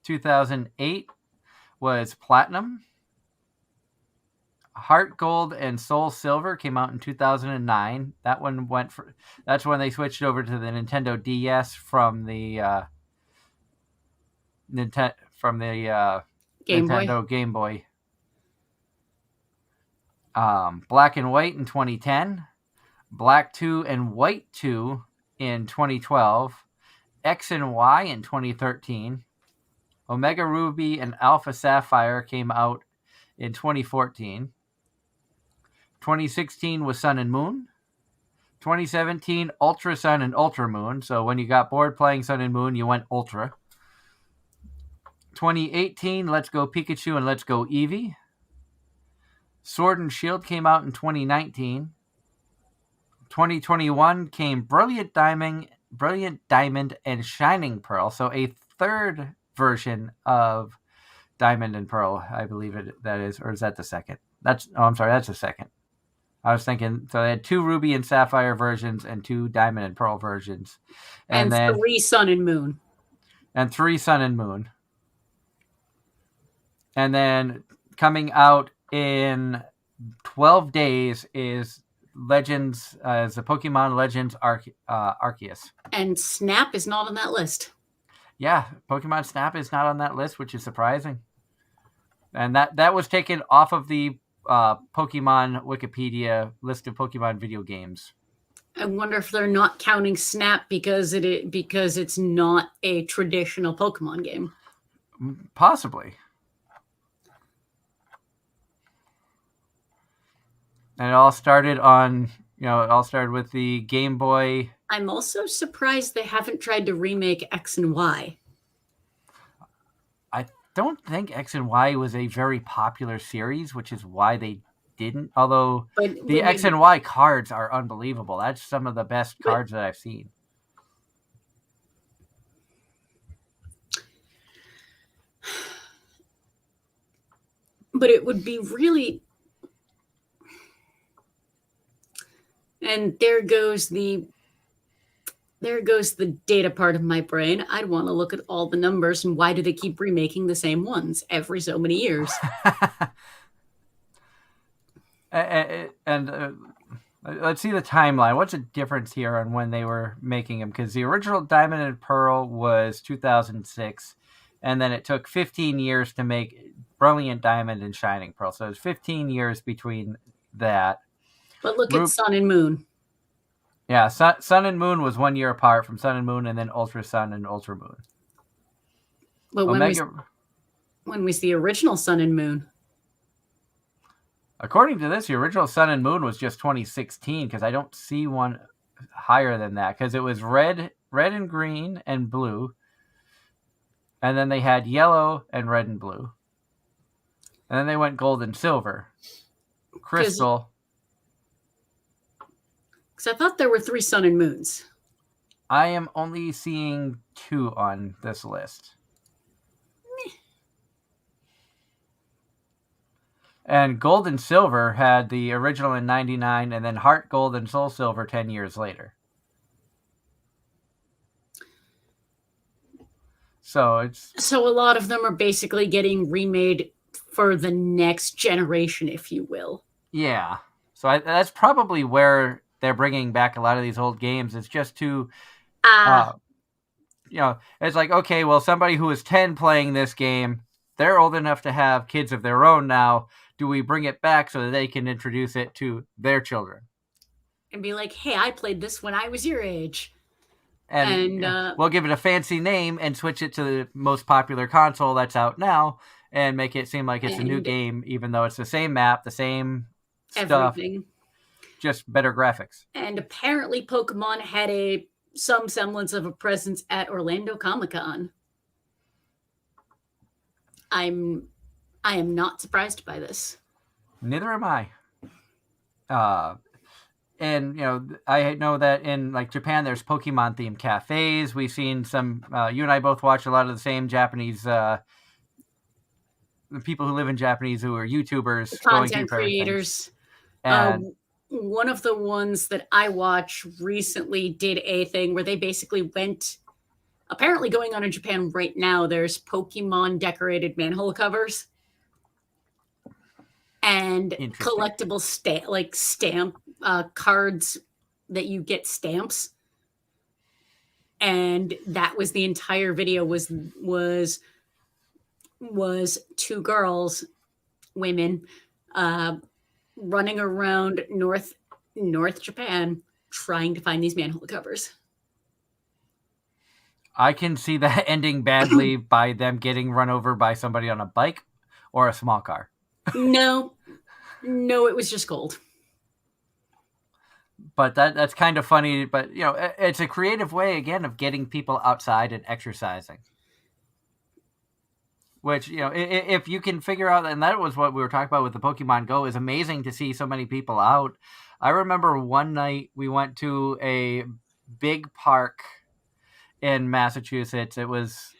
2008 was Platinum. Heart Gold and Soul Silver came out in 2009. That's when they switched over to the Nintendo DS from the Nintendo Game Boy. Black and White in 2010. Black 2 and White 2 in 2012. X and Y in 2013. Omega Ruby and Alpha Sapphire came out in 2014. 2016 was Sun and Moon. 2017, Ultra Sun and Ultra Moon. So when you got bored playing Sun and Moon, you went Ultra. 2018, Let's Go Pikachu and Let's Go Eevee. Sword and Shield came out in 2019. 2021 came Brilliant Diamond, and Shining Pearl. So a third version of Diamond and Pearl, I believe that is, or is that the second? I'm sorry, that's the second. I was thinking, so they had 2 Ruby and Sapphire versions and 2 Diamond and Pearl versions. And then 3 Sun and Moon. And 3 Sun and Moon. And then coming out in 12 days is Legends, the Pokemon Legends Arceus. And Snap is not on that list. Yeah, Pokemon Snap is not on that list, which is surprising. And that was taken off of the Pokemon Wikipedia list of Pokemon video games. I wonder if they're not counting Snap because it's not a traditional Pokemon game. Possibly. And it all started with the Game Boy. I'm also surprised they haven't tried to remake X and Y. I don't think X and Y was a very popular series, which is why they didn't. Although the X and Y cards are unbelievable. That's some of the best cards that I've seen. But it would be really... And there goes the data part of my brain. I'd want to look at all the numbers and why do they keep remaking the same ones every so many years? And let's see the timeline. What's the difference here on when they were making them? Because the original Diamond and Pearl was 2006, and then it took 15 years to make Brilliant Diamond and Shining Pearl. So it's 15 years between that. But look at Sun and Moon. Yeah, Sun and Moon was 1 year apart from Sun and Moon, and then Ultra Sun and Ultra Moon. But when was the original Sun and Moon? According to this, the original Sun and Moon was just 2016, because I don't see one higher than that, because it was red and green and blue, and then they had yellow and red and blue, and then they went gold and silver, crystal. Because I thought there were 3 Sun and Moons. I am only seeing 2 on this list. And Gold and Silver had the original in 99, and then Heart Gold and Soul Silver 10 years later. So a lot of them are basically getting remade for the next generation, if you will. Yeah. So that's probably where they're bringing back a lot of these old games. It's just to, it's like, okay, well, somebody who was 10 playing this game, they're old enough to have kids of their own now. Do we bring it back so that they can introduce it to their children? And be like, hey, I played this when I was your age. And we'll give it a fancy name and switch it to the most popular console that's out now and make it seem like it's a new game, even though it's the same map, the same stuff, just better graphics. And apparently Pokemon had some semblance of a presence at Orlando Comic-Con. I am not surprised by this. Neither am I. And, I know that in, Japan, there's Pokemon-themed cafes. We've seen some... you and I both watch a lot of the same Japanese... the people who live in Japanese who are YouTubers. Content creators. And one of the ones that I watch recently did a thing where they basically went... Apparently going on in Japan right now, there's Pokemon decorated manhole covers. And collectible stamp cards that you get stamps. And that was the entire video was 2 girls, women, running around North Japan trying to find these manhole covers. I can see that ending badly by them getting run over by somebody on a bike or a small car. No, it was just gold. But that's kind of funny. But, it's a creative way, again, of getting people outside and exercising. Which, if you can figure out, and that was what we were talking about with the Pokemon Go, is amazing to see so many people out. I remember one night we went to a big park in Massachusetts. It was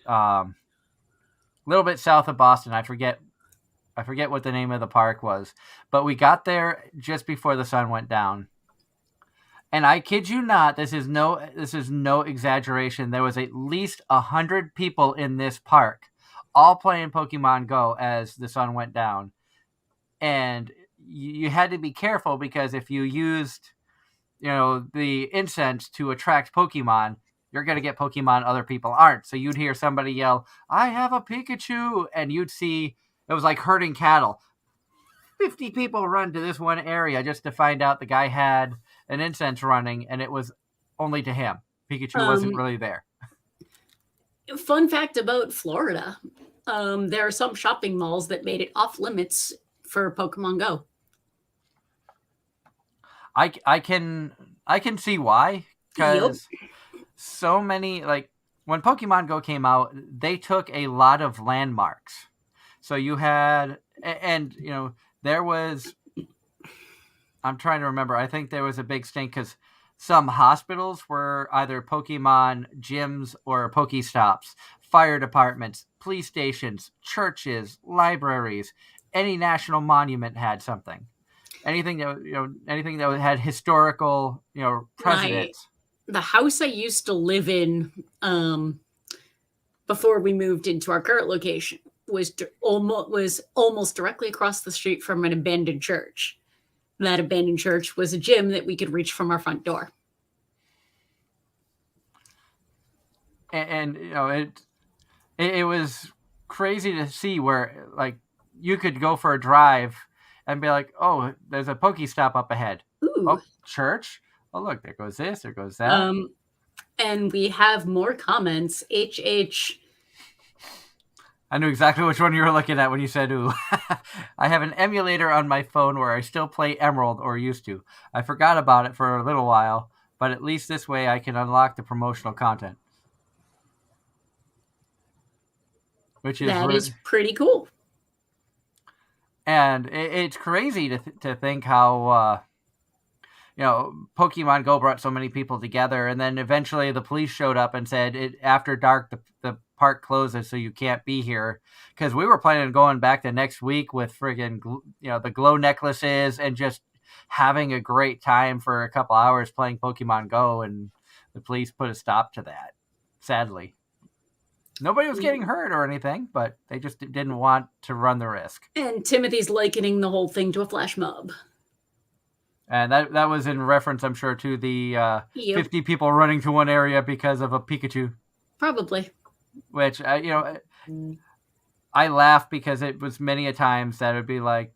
little bit south of Boston. I forget what the name of the park was, but we got there just before the sun went down. And I kid you not, this is no exaggeration. There was at least 100 people in this park, all playing Pokemon Go as the sun went down. And you had to be careful because if you used, the incense to attract Pokemon, you're going to get Pokemon other people aren't. So you'd hear somebody yell, "I have a Pikachu," and you'd see it was like herding cattle. 50 people run to this one area just to find out the guy had an incense running, and it was only to him. Pikachu wasn't really there. Fun fact about Florida. There are some shopping malls that made it off limits for Pokemon Go. I can see why, because so many, like when Pokemon Go came out, they took a lot of landmarks. So you had, and there was, I'm trying to remember, I think there was a big stink because some hospitals were either Pokemon gyms or Pokestops, fire departments, police stations, churches, libraries, any national monument had something. Anything that had historical, precedents. The house I used to live in before we moved into our current location was almost directly across the street from an abandoned church. That abandoned church was a gym that we could reach from our front door. And it was crazy to see where like you could go for a drive and be like, "Oh, there's a Pokestop up ahead." Ooh. Oh, church. Oh, look, there goes this, there goes that. And we have more comments. HH. I knew exactly which one you were looking at when you said, "Ooh." I have an emulator on my phone where I still play Emerald, or used to. I forgot about it for a little while, but at least this way I can unlock the promotional content. That is pretty cool. And it's crazy to think how, Pokemon Go brought so many people together. And then eventually the police showed up and said, after dark, the park closes, so you can't be here. Because we were planning on going back the next week with friggin', the glow necklaces and just having a great time for a couple hours playing Pokemon Go. And the police put a stop to that, sadly. Nobody was getting hurt or anything, but they just didn't want to run the risk. And Timothy's likening the whole thing to a flash mob. And that was in reference, I'm sure, to the 50 people running to one area because of a Pikachu. Probably. Which, I laugh because it was many a times that it would be like,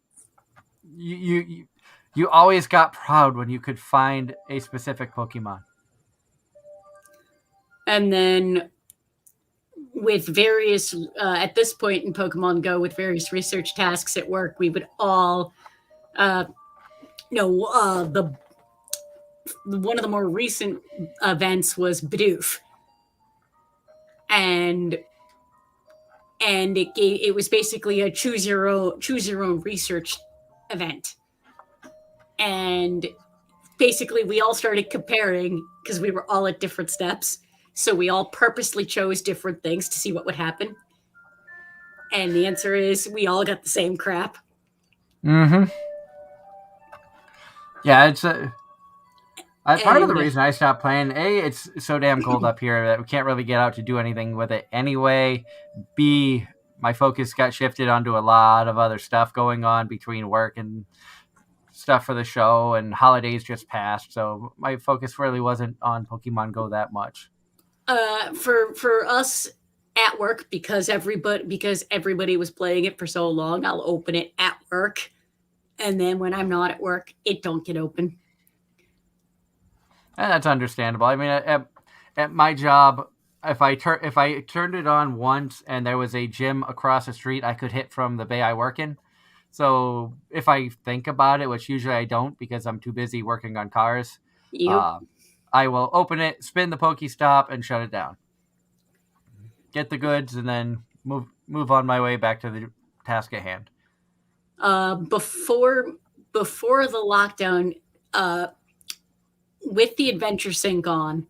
you always got proud when you could find a specific Pokemon. And then with various, at this point in Pokemon Go, with various research tasks at work, we would all, one of the more recent events was Bidoof. And it was basically a choose your own research event. And basically we all started comparing because we were all at different steps. So we all purposely chose different things to see what would happen. And the answer is we all got the same crap. Mm-hmm. Yeah, it's part of the reason I stopped playing. A, it's so damn cold up here that we can't really get out to do anything with it anyway. B, my focus got shifted onto a lot of other stuff going on between work and stuff for the show, and holidays just passed, so my focus really wasn't on Pokemon Go that much. For us at work, because everybody was playing it for so long, I'll open it at work, and then when I'm not at work, it don't get open. And that's understandable. I mean, at my job, if I turned it on once and there was a gym across the street I could hit from the bay I work in. So if I think about it, which usually I don't because I'm too busy working on cars, I will open it, spin the Pokestop, and shut it down. Get the goods, and then move on my way back to the task at hand. Before the lockdown, with the adventure sync on,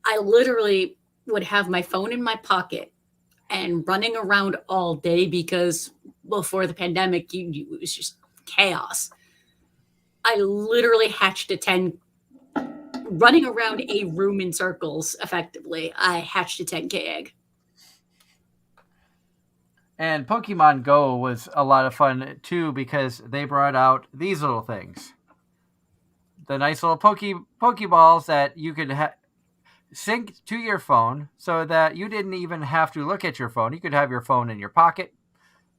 I literally would have my phone in my pocket and running around all day because before the pandemic, it was just chaos. I literally hatched a 10, running around a room in circles effectively. I hatched a 10K egg. And Pokemon Go was a lot of fun too because they brought out these little things. The nice little Pokeballs that you could sync to your phone so that you didn't even have to look at your phone. You could have your phone in your pocket,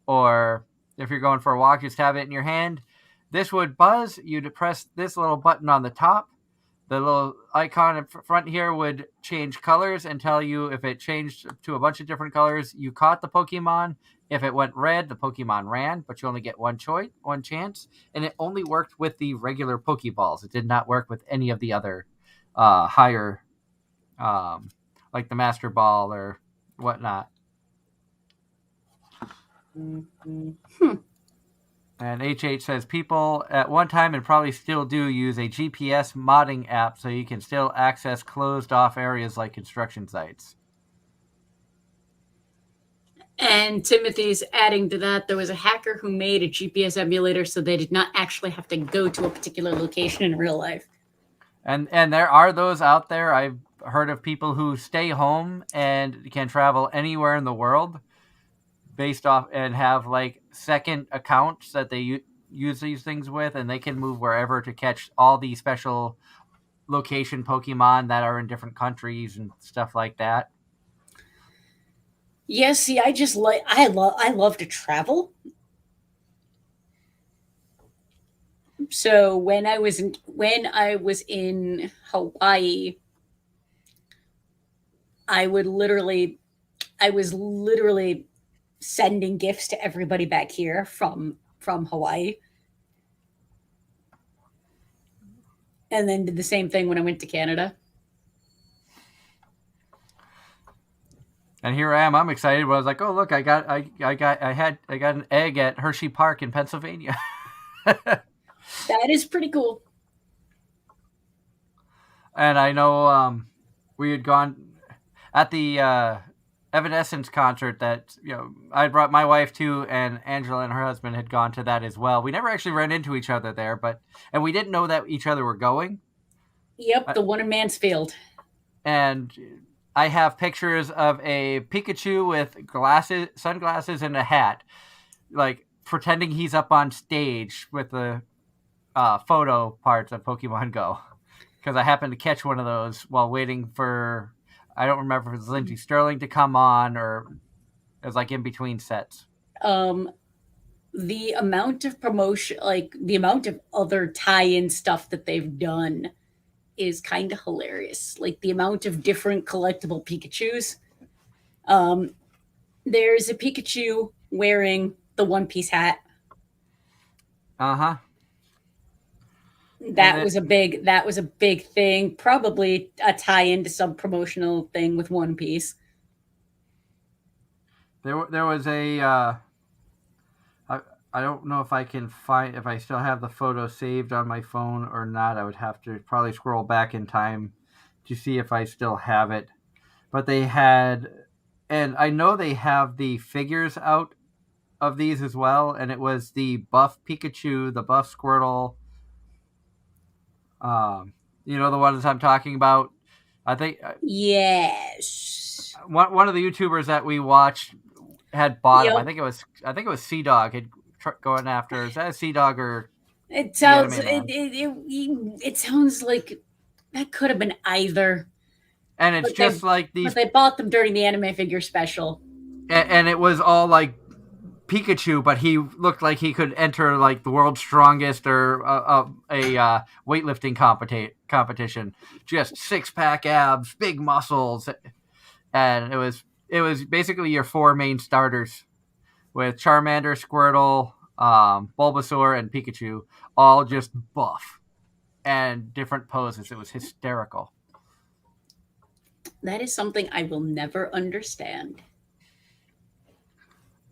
or if you're going for a walk, just have it in your hand. This would buzz. You'd press this little button on the top. The little icon in front here would change colors and tell you if it changed to a bunch of different colors, you caught the Pokemon. If it went red, the Pokemon ran, but you only get one chance. And it only worked with the regular Pokeballs. It did not work with any of the other higher, like the Master Ball or whatnot. And HH says people at one time and probably still do use a GPS modding app so you can still access closed off areas like construction sites. And Timothy's adding to that, there was a hacker who made a GPS emulator so they did not actually have to go to a particular location in real life. And there are those out there. I've heard of people who stay home and can travel anywhere in the world based off and have like second accounts that they use these things with, and they can move wherever to catch all the special location Pokemon that are in different countries and stuff like that. Yes, see, I love to travel. So when I was in Hawaii, I was literally sending gifts to everybody back here from Hawaii. And then did the same thing when I went to Canada. And here I am. I'm excited. But I was like, "Oh, look! I got an egg at Hershey Park in Pennsylvania." That is pretty cool. And I know we had gone at the Evanescence concert that I brought my wife to, and Angela and her husband had gone to that as well. We never actually ran into each other there, and we didn't know that each other were going. Yep, the one in Mansfield. And I have pictures of a Pikachu with sunglasses, and a hat, like pretending he's up on stage with the photo parts of Pokemon Go. Because I happened to catch one of those while waiting for, I don't remember if it was Lindsey Sterling to come on, or it was like in between sets. The amount of promotion, like the amount of other tie-in stuff that they've done is kind of hilarious. Like the amount of different collectible Pikachus. There's a Pikachu wearing the One Piece hat. Uh-huh. That was a big thing. Probably a tie-in to some promotional thing with One Piece. There was a I don't know if I still have the photo saved on my phone or not. I would have to probably scroll back in time to see if I still have it. But they had, and I know they have the figures out of these as well, and it was the buff Pikachu, the buff Squirtle, the ones I'm talking about. I think yes. One of the YouTubers that we watched had bought Yep. him. I think it was Sea Dog had going after. Is that a Sea Dog or? It sounds it sounds like that could have been either. And it's just like these. But they bought them during the anime figure special. And it was all like Pikachu, but he looked like he could enter like the world's strongest or a weightlifting competition. Just 6-pack abs, big muscles, and it was basically your 4 main starters with Charmander, Squirtle, Bulbasaur, and Pikachu, all just buff and different poses. It was hysterical. That is something I will never understand.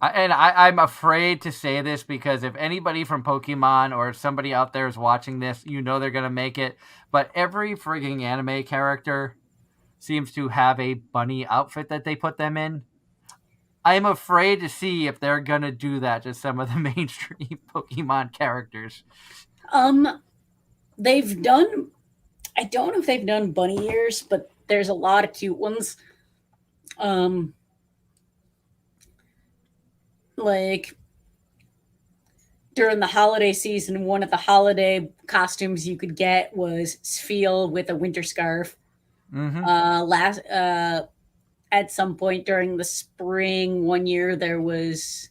I'm afraid to say this because if anybody from Pokemon or somebody out there is watching this, they're going to make it. But every frigging anime character seems to have a bunny outfit that they put them in. I'm afraid to see if they're gonna do that to some of the mainstream Pokemon characters. They've done. I don't know if they've done bunny ears, but there's a lot of cute ones. Like during the holiday season, one of the holiday costumes you could get was Sfeel with a winter scarf. Mm-hmm. At some point during the spring, one year there was,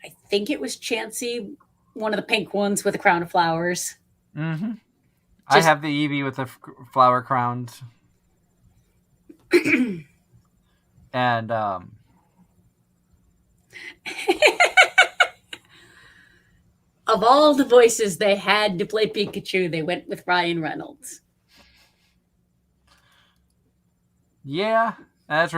I think it was Chansey, one of the pink ones with a crown of flowers. Mm-hmm. I have the Eevee with the flower crowns. And of all the voices they had to play Pikachu, they went with Ryan Reynolds. Yeah, that's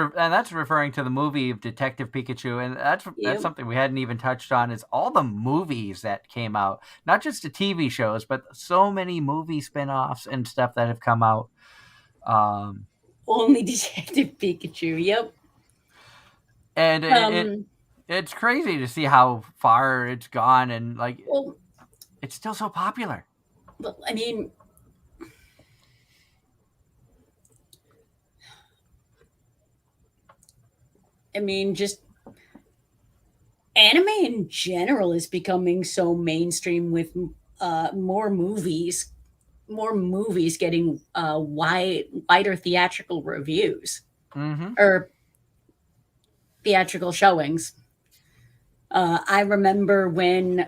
referring to the movie of Detective Pikachu, and that's something we hadn't even touched on. Is all the movies that came out, not just the TV shows, but so many movie spin-offs and stuff that have come out. Only Detective Pikachu. Yep. And it's crazy to see how far it's gone, and it's still so popular. Well, I mean, just anime in general is becoming so mainstream with more movies getting wider theatrical reviews or theatrical showings. I remember when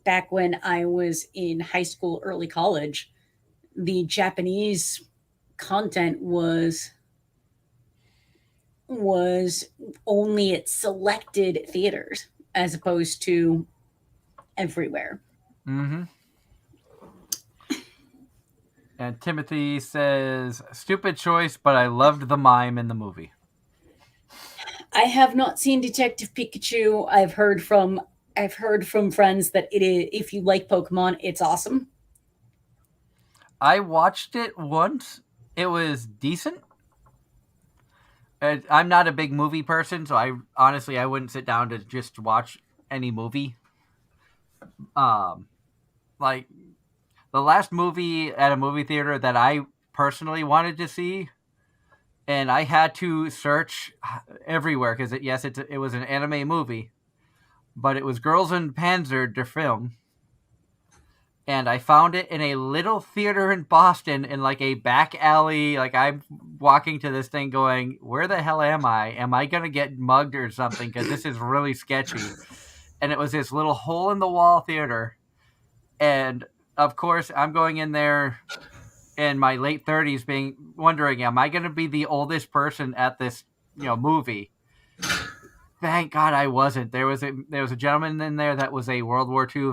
back when I was in high school, early college, the Japanese content was only at selected theaters as opposed to everywhere. Mm-hmm. And Timothy says, stupid choice, but I loved the mime in the movie. I have not seen Detective Pikachu. I've heard from friends that it is, if you like Pokemon, it's awesome. I watched it once. It was decent. I'm not a big movie person, so I wouldn't sit down to just watch any movie. Like the last movie at a movie theater that I personally wanted to see, and I had to search everywhere because it was an anime movie, but it was Girls in Panzer der Film. And I found it in a little theater in Boston in like a back alley. Like I'm walking to this thing going, where the hell am I? Am I going to get mugged or something? Because this is really sketchy. And it was this little hole in the wall theater. And of course, I'm going in there in my late 30s wondering, am I going to be the oldest person at this, movie? Thank God I wasn't. There was a gentleman in there that was a World War II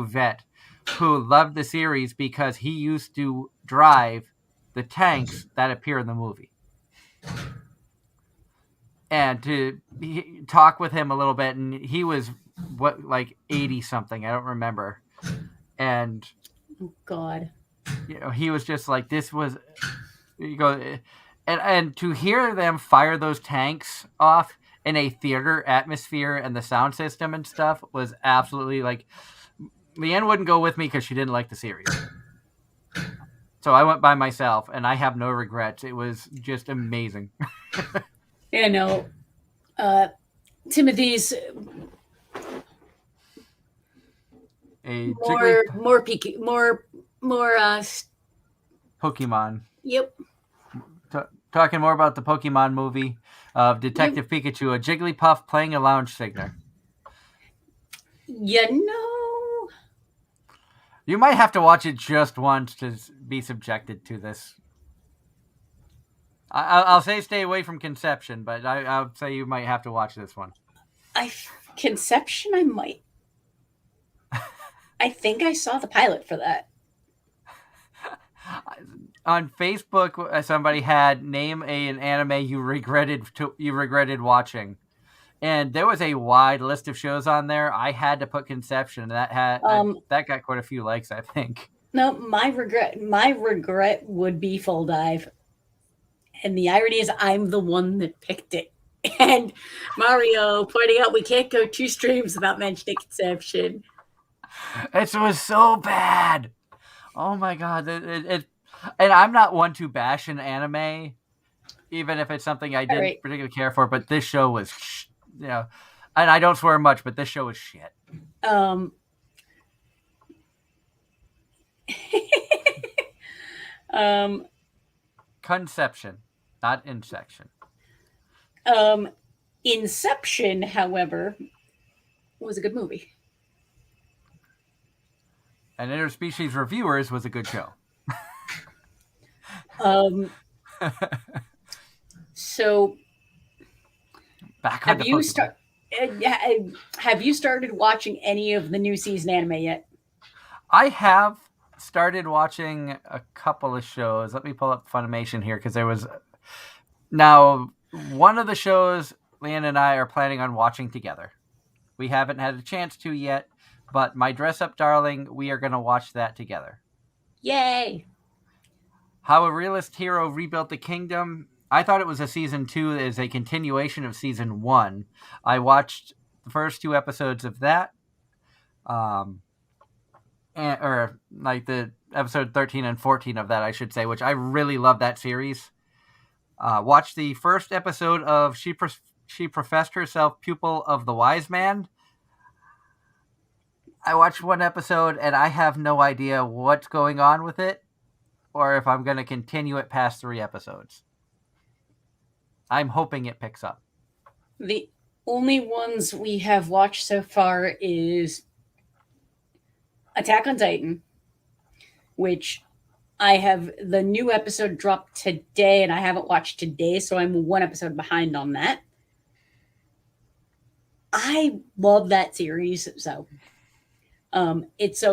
vet who loved the series because he used to drive the tanks that appear in the movie. And to talk with him a little bit, and he was 80 something, I don't remember. And oh God, he was just like, this was, and to hear them fire those tanks off in a theater atmosphere and the sound system and stuff was absolutely Leanne wouldn't go with me because she didn't like the series. So I went by myself, and I have no regrets. It was just amazing. Yeah, no. Timothy's more Pokemon. Yep. Talking more about the Pokemon movie of Detective Pikachu, a Jigglypuff playing a lounge singer. You might have to watch it just once to be subjected to this. I'll say stay away from Conception, but I'll say you might have to watch this one. Conception, I might. I think I saw the pilot for that. On Facebook, somebody had name an anime you regretted watching, and there was a wide list of shows on there. I had to put Conception, and that got quite a few likes, I think. No, my regret would be Full Dive. And the irony is I'm the one that picked it. And Mario pointing out we can't go 2 streams without mentioning Conception. It was so bad. Oh my god! And I'm not one to bash an anime, even if it's something I didn't Right. particularly care for. But this show was, and I don't swear much, but this show was shit. Conception, not insection. Inception, however, was a good movie. And Interspecies Reviewers was a good show. So Back on have you started watching any of the new season anime yet? I have started watching a couple of shows. Let me pull up Funimation here because there was now one of the shows Leanne and I are planning on watching together. We haven't had a chance to yet, but My Dress Up Darling, we are going to watch that together. Yay! How a Realist Hero Rebuilt the Kingdom. I thought it was a season 2 as a continuation of season 1. I watched the first 2 episodes of that. Or like the episode 13 and 14 of that, I should say, which I really love that series. Watched the first episode of She Professed Herself Pupil of the Wise Man. I watched 1 episode and I have no idea what's going on with it or if I'm going to continue it past 3 episodes. I'm hoping it picks up. The only ones we have watched so far is Attack on Titan, which I have the new episode dropped today and I haven't watched today, so I'm 1 episode behind on that. I love that series, so it's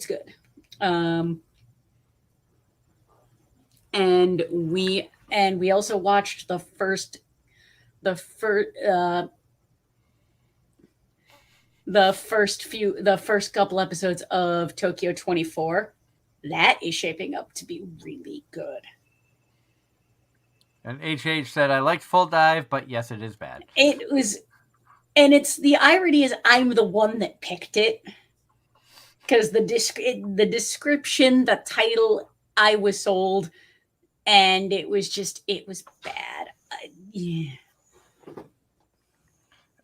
good. And we also watched the first couple episodes of Tokyo 24. That is shaping up to be really good. And HH said, I liked Full Dive, but yes, it is bad. It was, and it's the irony is I'm the one that picked it because the description, the title, I was sold, and it was bad. Yeah.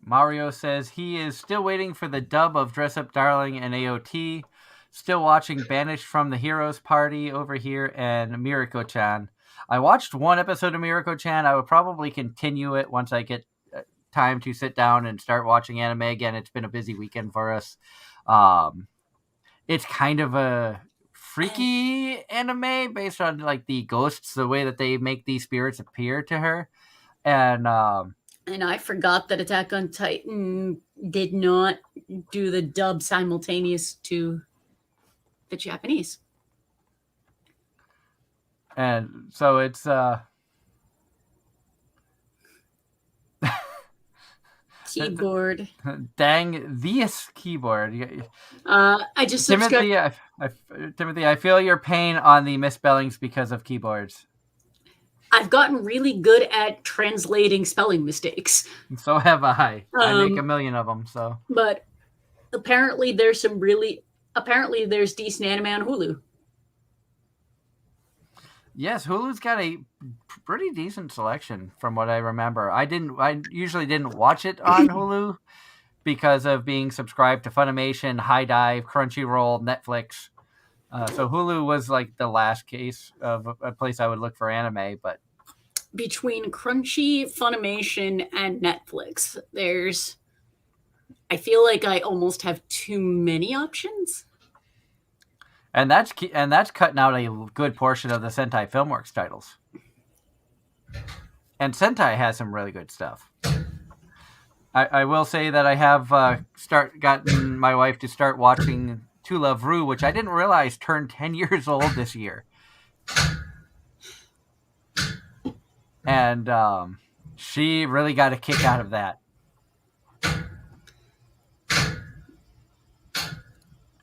Mario says he is still waiting for the dub of Dress Up Darling and AOT. Still watching Banished from the Heroes Party over here and Mirako-chan. I watched 1 episode of Mirako-chan. I would probably continue it once I get time to sit down and start watching anime again. It's been a busy weekend for us. It's kind of a freaky anime based on like the ghosts, the way that they make these spirits appear to her. And I forgot that Attack on Titan did not do the dub simultaneous to the Japanese. And so it's keyboard. Dang this keyboard. I just Timothy, Timothy, I feel your pain on the misspellings because of keyboards. I've gotten really good at translating spelling mistakes. So have I. I make a million of them. So, but apparently there's decent anime on Hulu. Yes, Hulu's got a pretty decent selection from what I remember. I usually didn't watch it on Hulu because of being subscribed to Funimation, High Dive, Crunchyroll, Netflix. So Hulu was like the last case of a place I would look for anime. But between Crunchy, Funimation, and Netflix, I feel like I almost have too many options. And that's cutting out a good portion of the Sentai Filmworks titles. And Sentai has some really good stuff. I will say that I have gotten my wife to start watching To Love Ru, which I didn't realize turned 10 years old this year. And she really got a kick out of that.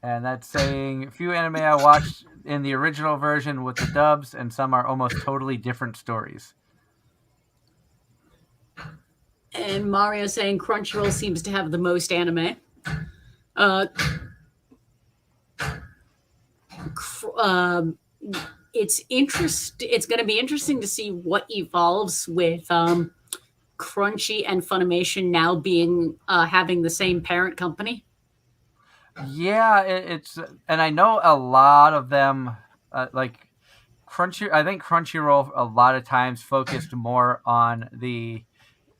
And that's saying a few anime I watched in the original version with the dubs, and some are almost totally different stories. And Mario saying Crunchyroll seems to have the most anime. Uh, it's going to be interesting to see what evolves with Crunchy and Funimation now being having the same parent company. Yeah, it's, and I know a lot of them like I think Crunchyroll a lot of times focused more on the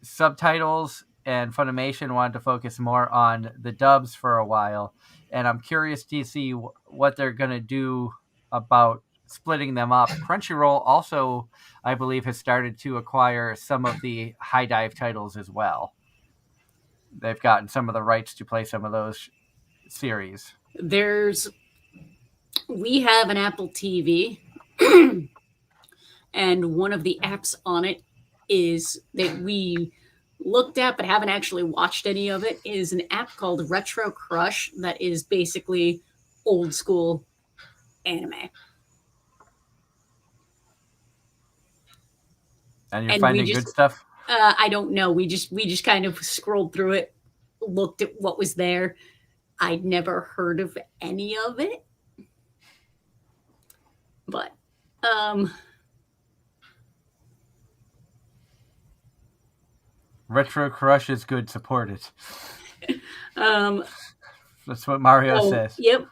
subtitles, and Funimation wanted to focus more on the dubs for a while. And I'm curious to see what they're going to do about splitting them up. Crunchyroll also, I believe, has started to acquire some of the high dive titles as well. They've gotten some of the rights to play some of those series. We have an Apple TV, and one of the apps on it is that we looked at but haven't actually watched any of it is an app called Retro Crush that is basically old school anime. And you're finding good stuff? I don't know. We just kind of scrolled through it, looked at what was there. I'd never heard of any of it. But Retro Crush is good. Support it. That's what Mario says. Yep.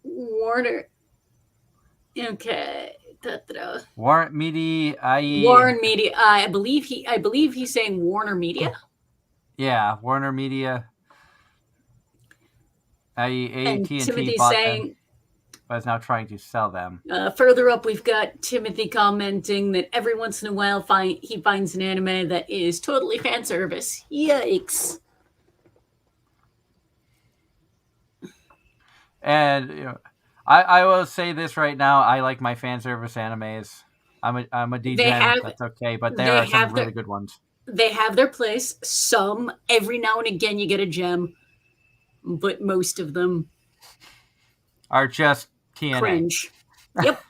Warner. Okay. Warren Media. Warren Media. I believe he's saying Warner Media. Yeah, Warner Media. And AT&T Timothy's bought saying, them, but is now trying to sell them. Further up, we've got Timothy commenting that every once in a while he finds an anime that is totally fan service. Yikes. And I will say this right now: I like my fan service animes. I'm a DJ. That's okay, but there are some really good ones. They have their place. Some every now and again you get a gem, but most of them are just TNA. Cringe. Yep.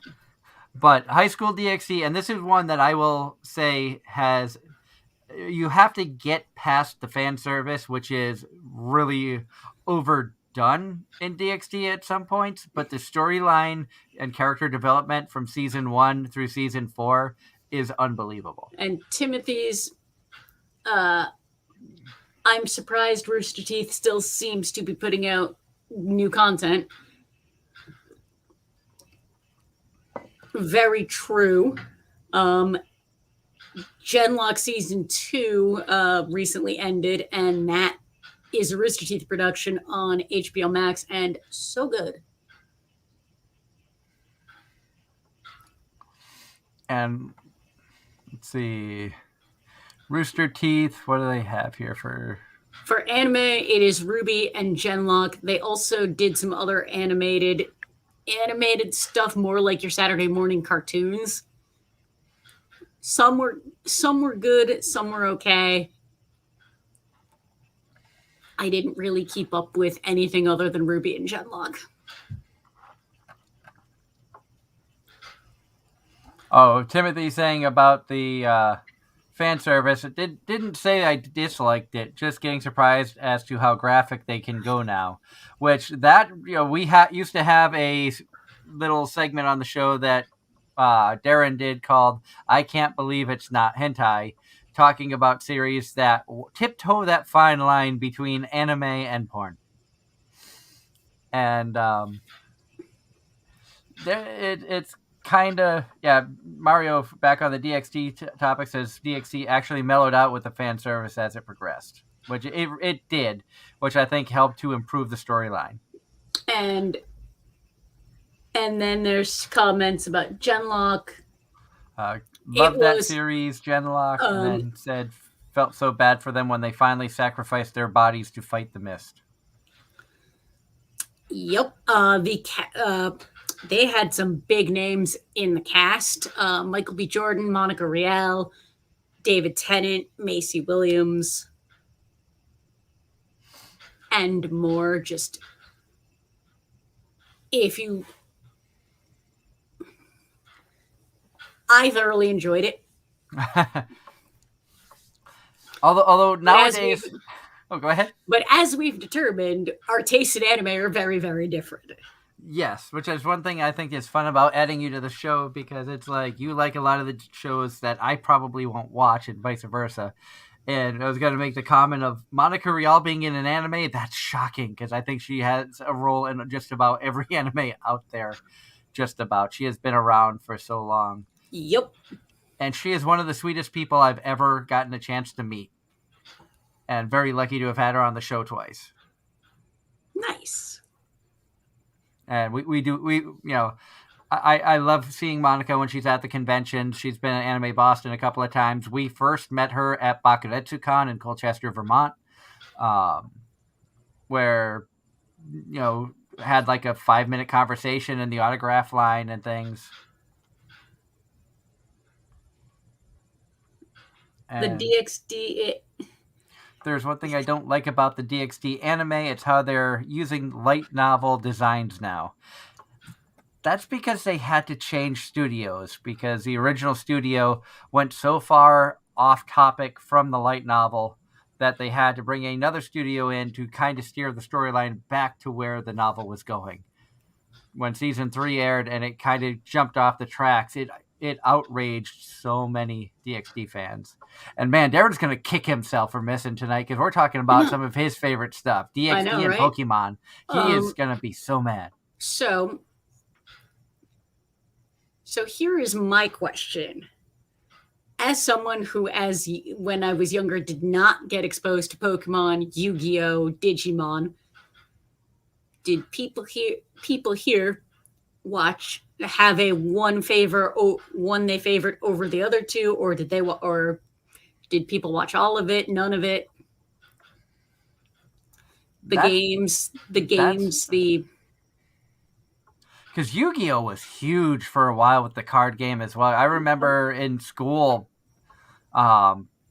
But High School DxD, and this is one that I will say you have to get past the fan service, which is really overdone in DxD at some points, but the storyline and character development from season 1 through season 4 is unbelievable. And Timothy's I'm surprised Rooster Teeth still seems to be putting out new content. Very true. Genlock season 2 recently ended, and that is a Rooster Teeth production on HBO Max, and so good. And let's see, Rooster Teeth, what do they have here for anime? It is Ruby and Genlock. They also did some other animated stuff, more like your Saturday morning cartoons. Some were good, some were okay. I didn't really keep up with anything other than Ruby and Genlock. Oh, Timothy saying about the fan service. It didn't say I disliked it, just getting surprised as to how graphic they can go now. Which we used to have a little segment on the show that Darren did called "I Can't Believe It's Not Hentai," talking about series that tiptoe that fine line between anime and porn. And it's kind of, Mario back on the DxD topic says DxD actually mellowed out with the fan service as it progressed, which it did, which I think helped to improve the storyline. And then there's comments about Genlock. Loved that series, Genlock, and then said felt so bad for them when they finally sacrificed their bodies to fight the mist. Yep. They had some big names in the cast. Michael B. Jordan, Monica Rial, David Tennant, Macy Williams, and more. Just if you, I thoroughly enjoyed it. although But nowadays, go ahead. But as we've determined, our tastes in anime are very, very different. Yes, which is one thing I think is fun about adding you to the show, because it's like you like a lot of the shows that I probably won't watch and vice versa. And I was going to make the comment of Monica Rial being in an anime. That's shocking, because I think she has a role in just about every anime out there. Just about. She has been around for so long. Yep. And she is one of the sweetest people I've ever gotten a chance to meet. And very lucky to have had her on the show twice. Nice. And I love seeing Monica when she's at the convention. She's been at Anime Boston a couple of times. We first met her at Bakuretsucon in Colchester, Vermont, where, had like a 5-minute conversation in the autograph line and things. And the DxD. There's one thing I don't like about the DxD anime. It's how they're using light novel designs now. That's because they had to change studios, because the original studio went so far off topic from the light novel that they had to bring another studio in to kind of steer the storyline back to where the novel was going. When season 3 aired and it kind of jumped off the tracks, it outraged so many DxD fans. And man, Darren's going to kick himself for missing tonight, because we're talking about some of his favorite stuff, DxD and Pokemon. He is going to be so mad. So here is my question. As someone who, when I was younger, did not get exposed to Pokemon, Yu-Gi-Oh, Digimon, did people here have a one they favored over the other two, or did people watch all of it, none of it? Because Yu-Gi-Oh was huge for a while with the card game as well. I remember in school,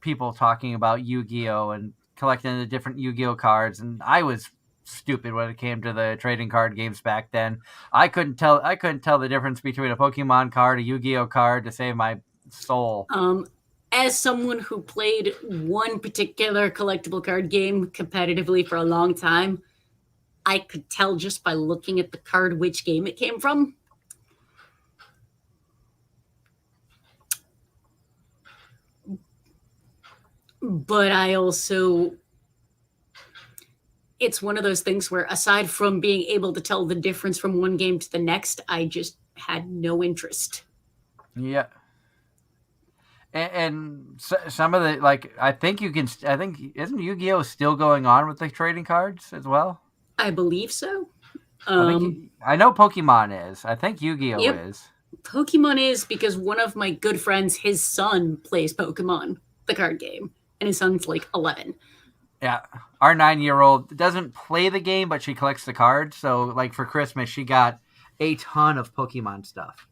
people talking about Yu-Gi-Oh and collecting the different Yu-Gi-Oh cards, and I was stupid when it came to the trading card games back then. I couldn't tell the difference between a Pokemon card, a Yu-Gi-Oh card, to save my soul. As someone who played one particular collectible card game competitively for a long time, I could tell just by looking at the card which game it came from. But it's one of those things where, aside from being able to tell the difference from one game to the next, I just had no interest. Yeah. And some of the, isn't Yu-Gi-Oh still going on with the trading cards as well? I believe so. I know Pokemon is. I think Yu-Gi-Oh is. Pokemon is, because one of my good friends, his son plays Pokemon, the card game, and his son's like 11. Yeah. Our 9-year-old doesn't play the game, but she collects the cards. So, like, for Christmas, she got a ton of Pokemon stuff,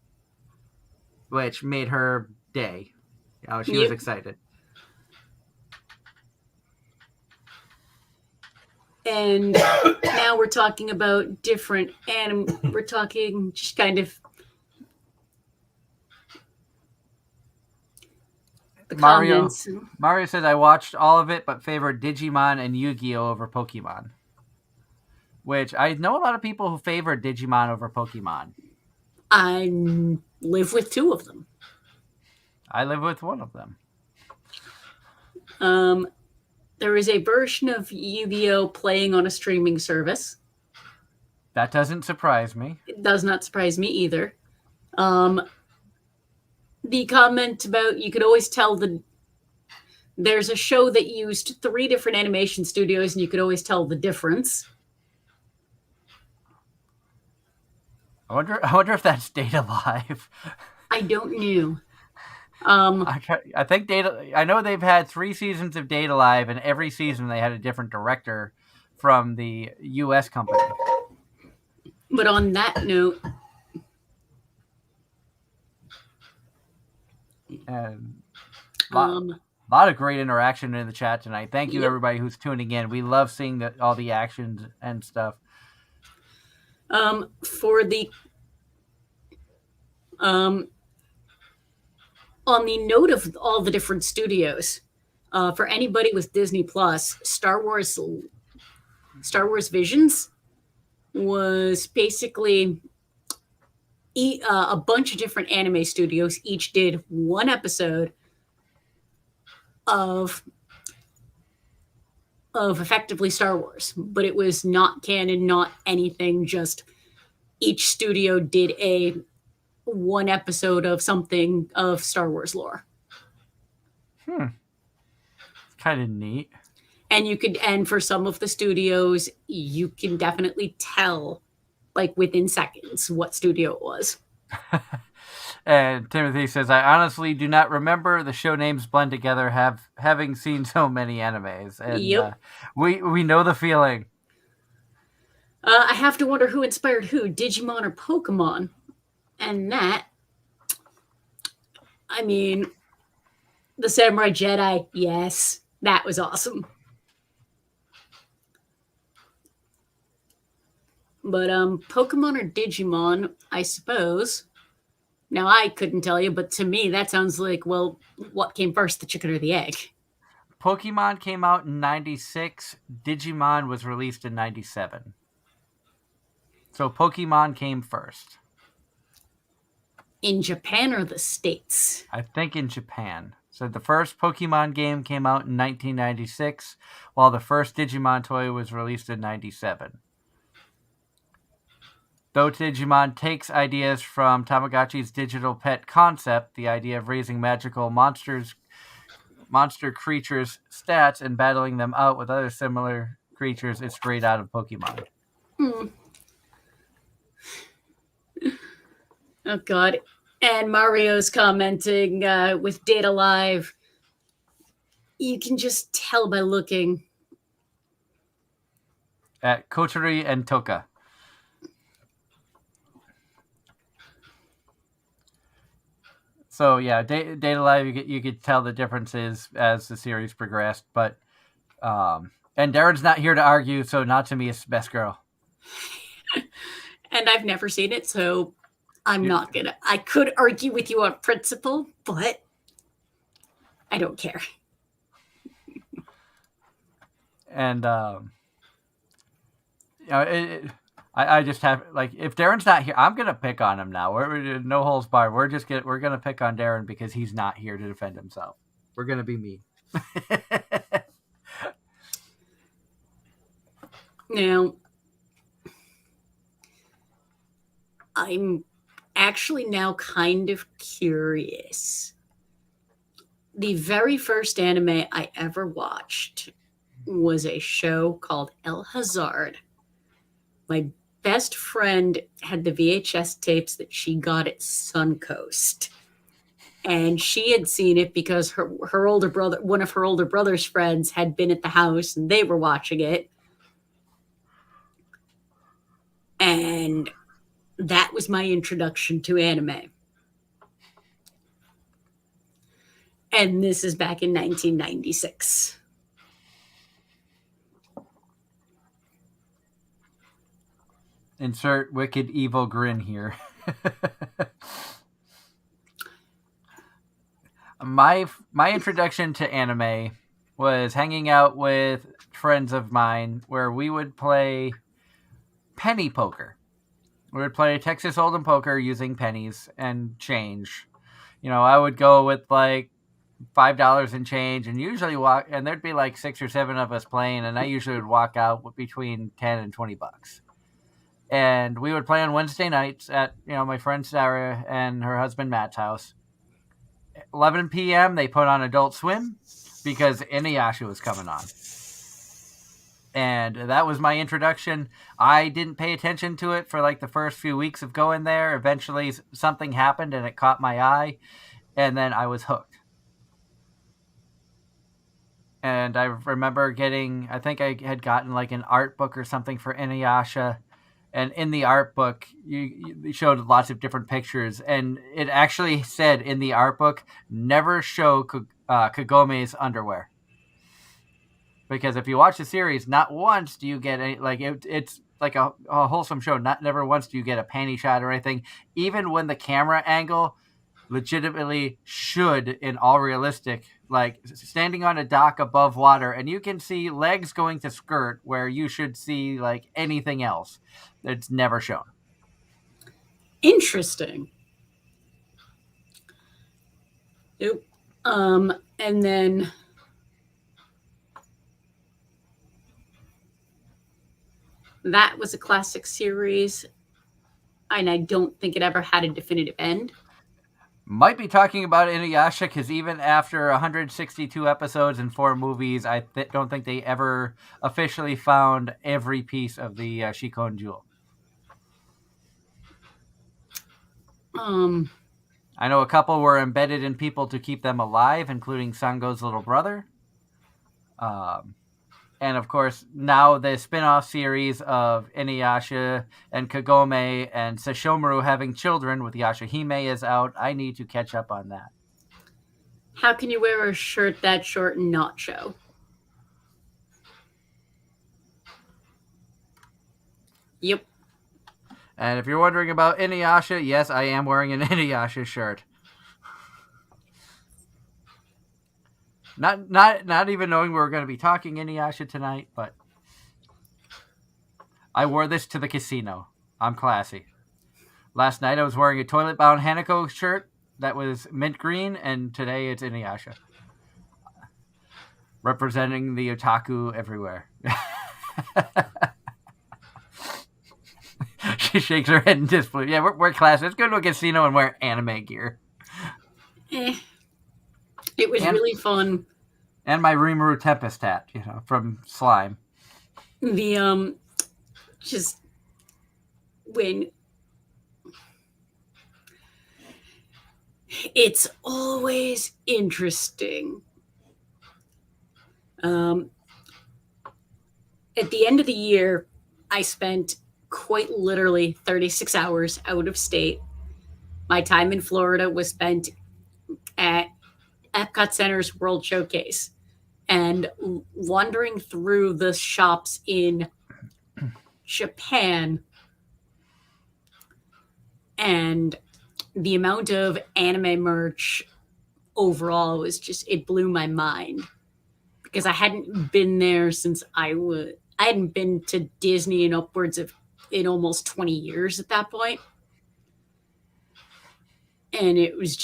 which made her day. She was excited. And now we're talking about different anime. We're talking just kind of the comments. Mario says, I watched all of it, but favored Digimon and Yu-Gi-Oh over Pokemon. Which I know a lot of people who favor Digimon over Pokemon. I live with 2 of them. I live with one of them. There is a version of Yu-Gi-Oh playing on a streaming service. That doesn't surprise me. It does not surprise me either. The comment about you could always tell there's a show that used 3 different animation studios, and you could always tell the difference. I wonder if that's Data Live. I don't know. I think I know they've had 3 seasons of Data Live, and every season they had a different director from the U.S. company. But on that note, and a lot of great interaction in the chat tonight. Thank you, everybody who's tuning in. We love seeing all the actions and stuff. For the on the note of all the different studios, for anybody with Disney Plus, Star Wars Visions was basically a bunch of different anime studios. Each did one episode of effectively Star Wars, but it was not canon, not anything. Just each studio did a one episode of something of Star Wars lore. It's kind of neat. And for some of the studios, you can definitely tell, like within seconds, what studio it was. And Timothy says, I honestly do not remember. The show names blend together, having seen so many animes. And Yep. We know the feeling. I have to wonder who inspired who, Digimon or Pokemon. And that, I mean, the Samurai Jedi, yes, that was awesome. But Pokemon or Digimon, I suppose. Now, I couldn't tell you, but to me, that sounds like, well, what came first, the chicken or the egg? Pokemon came out in 96. Digimon was released in 97. So Pokemon came first. In Japan or the States? I think in Japan. So the first Pokemon game came out in 1996, while the first Digimon toy was released in 97. Though Digimon takes ideas from Tamagotchi's digital pet concept, the idea of raising magical monster creatures' stats and battling them out with other similar creatures is straight out of Pokemon. Oh, God. And Mario's commenting with Data Live. You can just tell by looking. At Kotori and Toka. So yeah, Data Live, you could tell the differences as the series progressed, but and Darren's not here to argue, so not to me it's best girl. And I've never seen it, so I'm not gonna. I could argue with you on principle, but I don't care. And I just have, like, if Darren's not here, I'm gonna pick on him now. We're no holds barred. We're gonna pick on Darren because he's not here to defend himself. We're gonna be mean. Now, I'm actually now kind of curious. The very first anime I ever watched was a show called El Hazard. My best friend had the VHS tapes that she got at Suncoast. And she had seen it because her older brother, one of her older brother's friends, had been at the house and they were watching it. And that was my introduction to anime. And this is back in 1996. Insert wicked evil grin here. My introduction to anime was hanging out with friends of mine where we would play penny poker. We would play Texas Hold'em poker using pennies and change. You know, I would go with like $5 and change, and usually walk. And there'd be like 6 or 7 of us playing, and I usually would walk out with between $10 and $20. And we would play on Wednesday nights at, my friend Sarah and her husband Matt's house. 11 p.m. they put on Adult Swim because Inuyasha was coming on. And that was my introduction. I didn't pay attention to it for like the first few weeks of going there. Eventually something happened and it caught my eye. And then I was hooked. And I remember I think I had gotten like an art book or something for Inuyasha. And in the art book, you showed lots of different pictures. And it actually said in the art book, never show Kagome's underwear. Because if you watch the series, not once do you get any, like, it's like a wholesome show. Never once do you get a panty shot or anything. Even when the camera angle legitimately should, in all realistic, like standing on a dock above water, and you can see legs going to skirt where you should see like anything else. It's never shown. Interesting. Nope. And then that was a classic series, and I don't think it ever had a definitive end. Might be talking about Inuyasha because even after 162 episodes and 4 movies, I don't think they ever officially found every piece of the Shikon Jewel. I know a couple were embedded in people to keep them alive, including Sango's little brother. And of course, now the spin-off series of Inuyasha and Kagome and Sesshomaru having children with Yashahime is out. I need to catch up on that. How can you wear a shirt that short and not show? Yep. And if you're wondering about Inuyasha, yes, I am wearing an Inuyasha shirt. Not even knowing we were going to be talking Inuyasha tonight, but I wore this to the casino. I'm classy. Last night I was wearing a toilet-bound Hanako shirt that was mint green, and today it's Inuyasha. Representing the otaku everywhere. She shakes her head in disbelief. Yeah, we're classy. Let's go to a casino and wear anime gear. It was really fun. And my Rimuru Tempest hat, from Slime. The, just when it's always interesting. At the end of the year, I spent quite literally 36 hours out of state. My time in Florida was spent at Epcot Center's World Showcase and wandering through the shops in Japan, and the amount of anime merch overall was just, it blew my mind because I hadn't been there since I hadn't been to Disney in almost 20 years at that point. And it was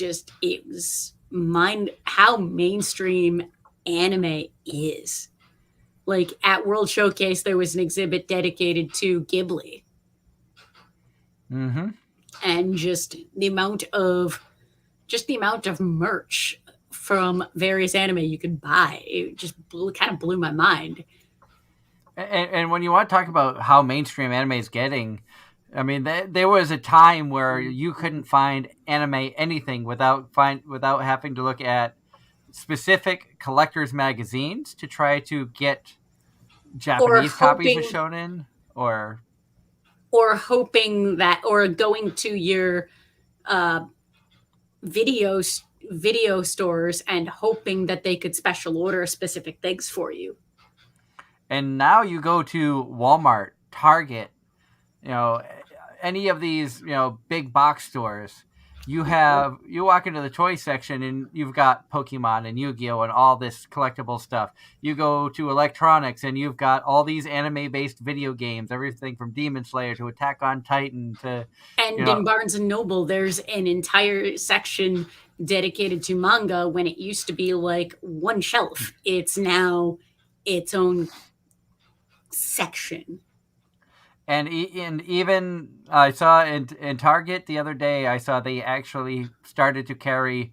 how mainstream anime is. Like at World Showcase, there was an exhibit dedicated to Ghibli. Mm-hmm. And just the amount of merch from various anime you could buy, it just kind of blew my mind. And when you want to talk about how mainstream anime is getting, I mean, there was a time where you couldn't find anime anything without having to look at specific collectors magazines to try to get Japanese copies of shonen, or hoping that, or going to your video stores and hoping that they could special order specific things for you. And now you go to Walmart, Target, any of these, big box stores, you walk into the toy section and you've got Pokemon and Yu-Gi-Oh! And all this collectible stuff. You go to electronics and you've got all these anime-based video games, everything from Demon Slayer to Attack on Titan to... And in Barnes & Noble, there's an entire section dedicated to manga when it used to be like one shelf. It's now its own section. And even I saw in Target the other day, I saw they actually started to carry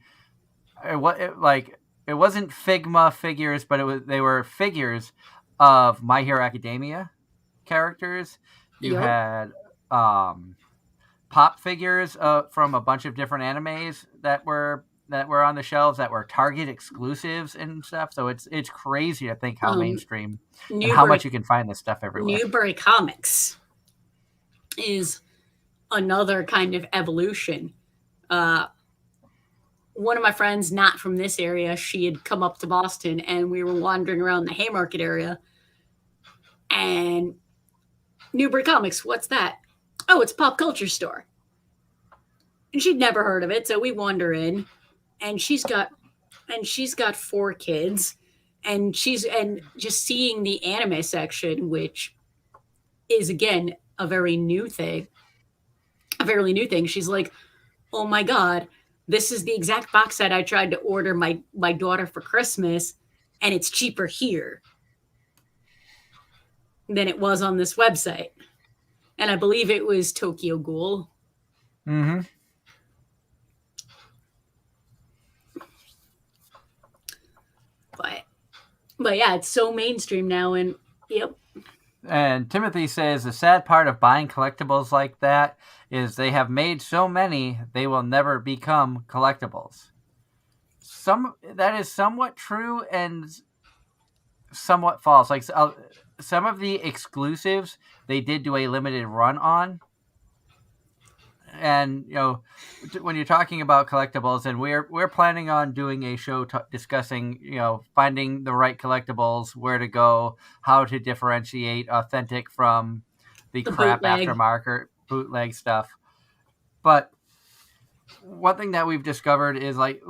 it wasn't Figma figures, but they were figures of My Hero Academia characters. You had pop figures from a bunch of different animes that were on the shelves that were Target exclusives and stuff. So it's crazy to think how mainstream and how much you can find this stuff everywhere. Newbury Comics is another kind of evolution. One of my friends, not from this area, she had come up to Boston and we were wandering around the Haymarket area, and Newbury Comics, what's that? Oh, it's a pop culture store. And she'd never heard of it, so we wander in, and she's got 4 kids, and just seeing the anime section, which is again a very new thing. A fairly new thing. She's like, "Oh my god, this is the exact box set I tried to order my daughter for Christmas, and it's cheaper here than it was on this website." And I believe it was Tokyo Ghoul. Mm-hmm. But yeah, it's so mainstream now, and yep. And Timothy says the sad part of buying collectibles like that is they have made so many they will never become collectibles. That is somewhat true and somewhat false. Like some of the exclusives they did do a limited run on. And when you're talking about collectibles, and we're planning on doing a show discussing finding the right collectibles, where to go, how to differentiate authentic from the crap bootleg. aftermarket bootleg stuff. But one thing that we've discovered is like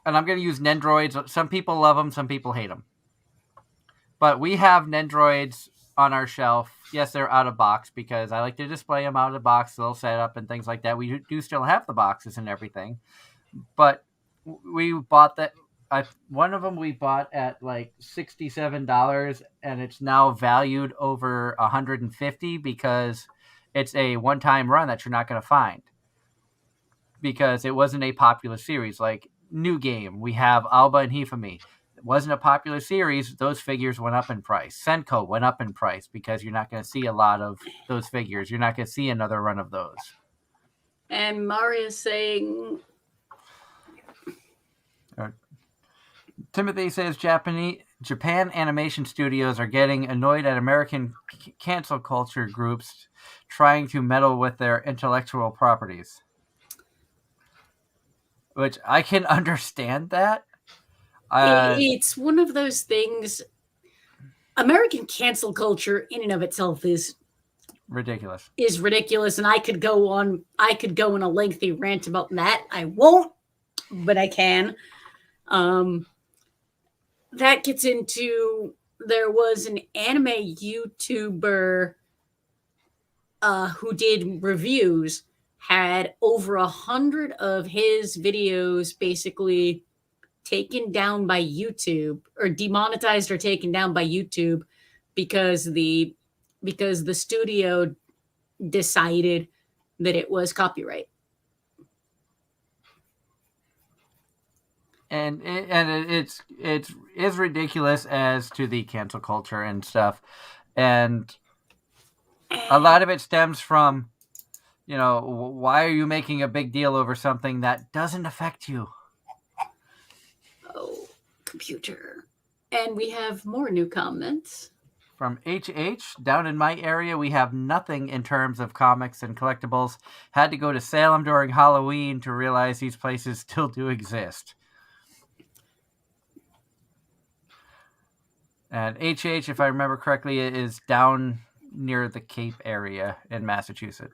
and I'm going to use Nendroids. Some people love them, some people hate them. But we have Nendroids on our shelf. Yes, they're out of box because I like to display them out of the box, little setup and things like that. We do still have the boxes and everything, but we bought that. One of them we bought at like $67, and it's now valued over $150 because it's a one-time run that you're not going to find because it wasn't a popular series. Like New Game, we have Alba and Hifumi. It wasn't a popular series. Those figures went up in price. Senko went up in price because you're not going to see a lot of those figures. You're not going to see another run of those. And Maria's saying, Timothy says Japan animation studios are getting annoyed at American cancel culture groups trying to meddle with their intellectual properties. Which I can understand that. It's one of those things. American cancel culture in and of itself is ridiculous. And I could go on a lengthy rant about that. I won't, but I can. That gets into, there was an anime YouTuber who did reviews, had over 100 of his videos basically taken down by YouTube, or demonetized or taken down by YouTube because the studio decided that it was copyright. And it's ridiculous as to the cancel culture and stuff. And a lot of it stems from, why are you making a big deal over something that doesn't affect you? Oh, computer. And we have more new comments. From HH, down in my area, we have nothing in terms of comics and collectibles. Had to go to Salem during Halloween to realize these places still do exist. And HH, if I remember correctly, is down near the Cape area in Massachusetts.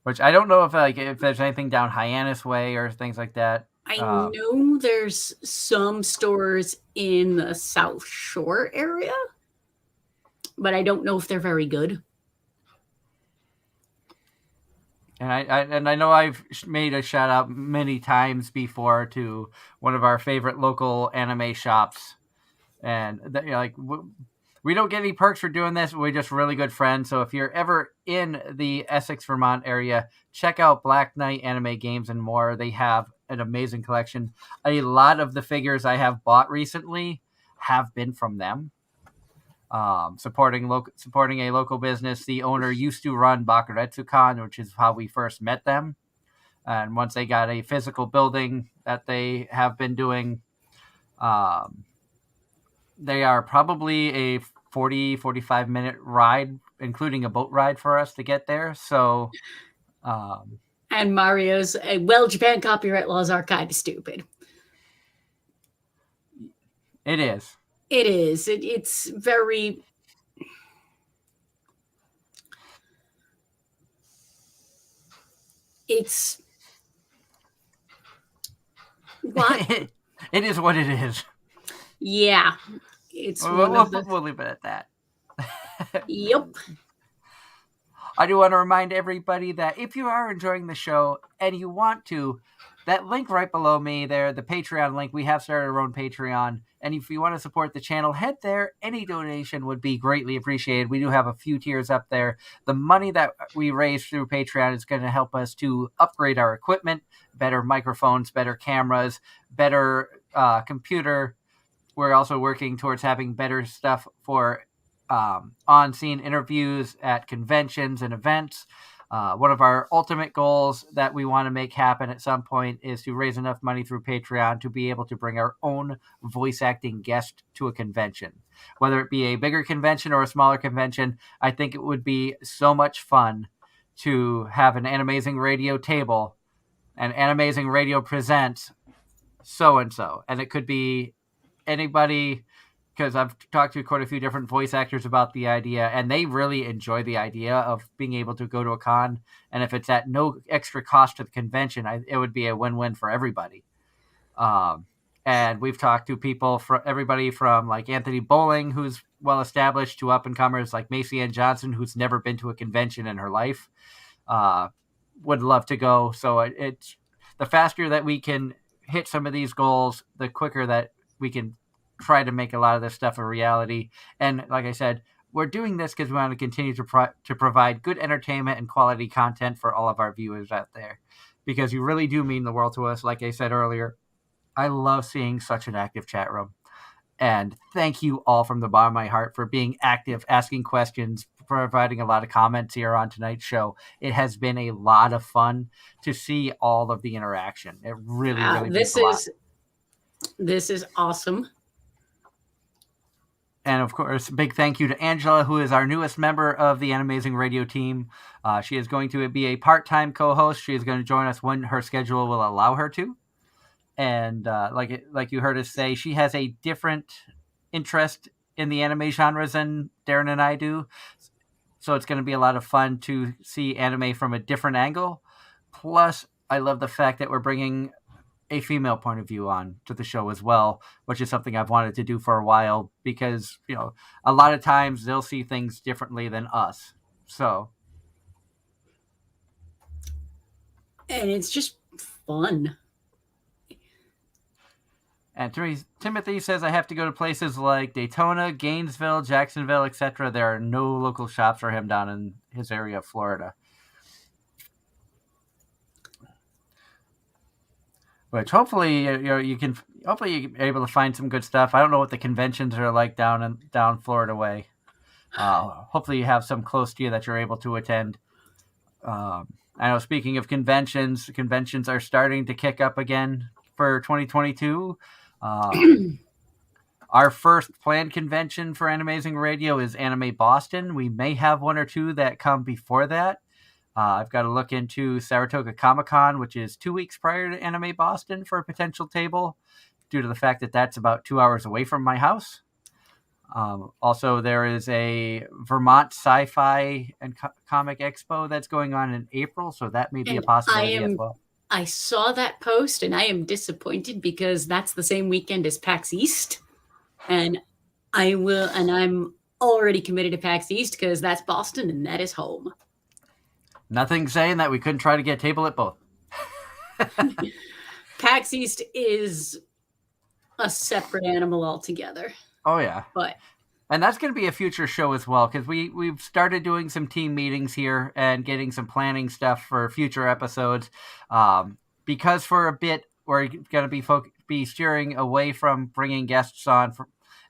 Which I don't know if there's anything down Hyannis Way or things like that. I know there's some stores in the South Shore area, but I don't know if they're very good. And I know I've made a shout out many times before to one of our favorite local anime shops, and we don't get any perks for doing this. We're just really good friends. So if you're ever in the Essex, Vermont area, check out Black Knight Anime Games and More. They have an amazing collection. A lot of the figures I have bought recently have been from them. Supporting a local business. The owner used to run Bakuretsu-Con, which is how we first met them. And once they got a physical building that they have been doing, they are probably a 45 minute ride, including a boat ride for us to get there. So, and Mario's, Japan copyright laws are kind of stupid. It is. It is. It's very. It's what? It is what it is. Yeah, it's one of the. We'll leave it at that. Yep. I do want to remind everybody that if you are enjoying the show and you want to, that link right below me there, the Patreon link, we have started our own Patreon. And if you want to support the channel, head there. Any donation would be greatly appreciated. We do have a few tiers up there. The money that we raise through Patreon is going to help us to upgrade our equipment, better microphones, better cameras, better computer. We're also working towards having better stuff for on-scene interviews at conventions and events. One of our ultimate goals that we want to make happen at some point is to raise enough money through Patreon to be able to bring our own voice acting guest to a convention. Whether it be a bigger convention or a smaller convention, I think it would be so much fun to have an Anime-Zing radio table and Anime-Zing radio presents so-and-so. And it could be anybody, because I've talked to quite a few different voice actors about the idea, and they really enjoy the idea of being able to go to a con. And if it's at no extra cost to the convention, it would be a win-win for everybody. And we've talked to people, from everybody from like Anthony Bowling, who's well established, to up-and-comers like Macy Ann Johnson, who's never been to a convention in her life. Would love to go. So it's the faster that we can hit some of these goals, the quicker that we can try to make a lot of this stuff a reality. And like I said, we're doing this because we want to continue to provide good entertainment and quality content for all of our viewers out there, because you really do mean the world to us. Like I said earlier, I love seeing such an active chat room, and thank you all from the bottom of my heart for being active, asking questions, providing a lot of comments here on tonight's show. It has been a lot of fun to see all of the interaction. It really means a lot. This is awesome. And of course, big thank you to Angela, who is our newest member of the Anime-Zing radio team. She is going to be a part-time co-host. She is going to join us when her schedule will allow her to. And like you heard us say, she has a different interest in the anime genres than Darren and I do. So it's going to be a lot of fun to see anime from a different angle. Plus, I love the fact that we're bringing a female point of view on to the show as well, which is something I've wanted to do for a while, because, you know, a lot of times they'll see things differently than us. So. And it's just fun. And Timothy says, I have to go to places like Daytona, Gainesville, Jacksonville, etc. There are no local shops for him down in his area of Florida. Which hopefully you're able to find some good stuff. I don't know what the conventions are like down Florida way. Hopefully you have some close to you that you're able to attend. I know, speaking of conventions are starting to kick up again for 2022. Our first planned convention for Anime-Zing Radio is Anime Boston. We may have one or two that come before that. I've got to look into Saratoga Comic-Con, which is 2 weeks prior to Anime Boston, for a potential table, due to the fact that that's about 2 hours away from my house. Also, there is a Vermont Sci-Fi and Comic Expo that's going on in April, so that may be a possibility as well. I saw that post, and I am disappointed because that's the same weekend as PAX East, and I'm already committed to PAX East because that's Boston and that is home. Nothing saying that we couldn't try to get a table at both. PAX East is a separate animal altogether. Oh yeah, and that's going to be a future show as well, because we've started doing some team meetings here and getting some planning stuff for future episodes. Because for a bit we're going to be steering away from bringing guests on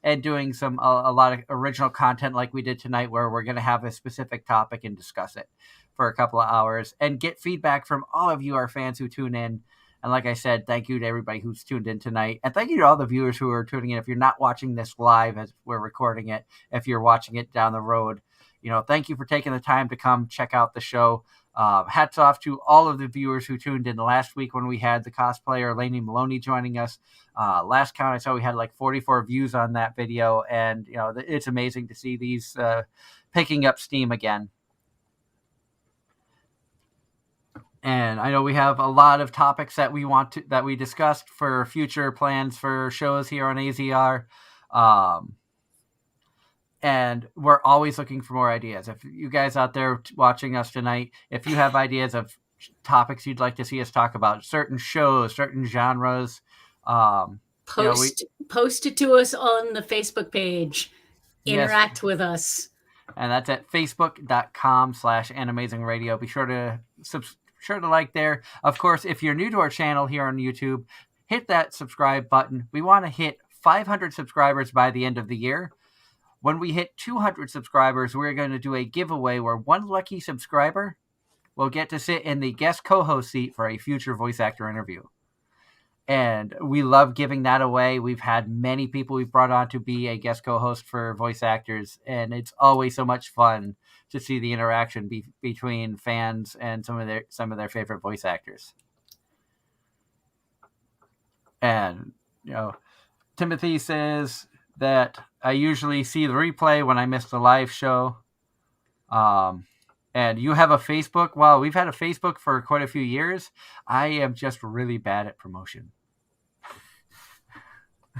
and doing a lot of original content like we did tonight, where we're going to have a specific topic and discuss it for a couple of hours and get feedback from all of you, our fans who tune in. And like I said, thank you to everybody who's tuned in tonight. And thank you to all the viewers who are tuning in. If you're not watching this live as we're recording it, if you're watching it down the road, thank you for taking the time to come check out the show. Hats off to all of the viewers who tuned in last week when we had the cosplayer Lainey Maloney joining us. Last count I saw, we had like 44 views on that video. And, it's amazing to see these picking up steam again. And I know we have a lot of topics that we discussed for future plans for shows here on AZR. And we're always looking for more ideas. If you guys out there watching us tonight, if you have ideas of topics you'd like to see us talk about, certain shows, certain genres, post it to us on the Facebook page. Interact with us. And that's at facebook.com/Anime-Zing Radio. Be sure to like there. Of course, if you're new to our channel here on YouTube, hit that subscribe button. We want to hit 500 subscribers by the end of the year. When we hit 200 subscribers, we're going to do a giveaway where one lucky subscriber will get to sit in the guest co-host seat for a future voice actor interview. And we love giving that away. We've had many people we've brought on to be a guest co-host for voice actors, and it's always so much fun to see the interaction between fans and some of their favorite voice actors. And Timothy says that I usually see the replay when I miss the live show. And you have a Facebook? Well, we've had a Facebook for quite a few years. I am just really bad at promotion.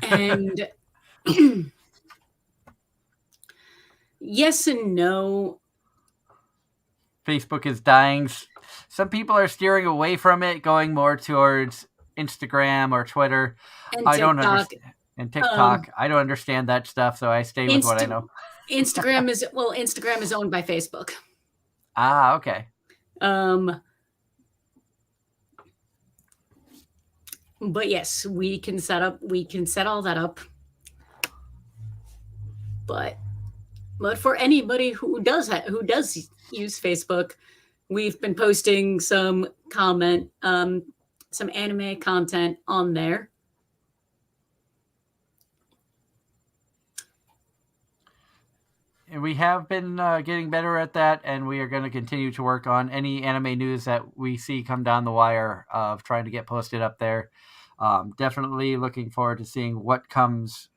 And yes and no. Facebook is dying. Some people are steering away from it, going more towards Instagram or Twitter. And I don't understand. And TikTok. I don't understand that stuff, so I stay with what I know. Instagram is owned by Facebook. Ah, okay. But yes, we can set all that up. But for anybody who does use Facebook, we've been posting some anime content on there. And we have been getting better at that, and we are going to continue to work on any anime news that we see come down the wire of trying to get posted up there. Definitely looking forward to seeing what comes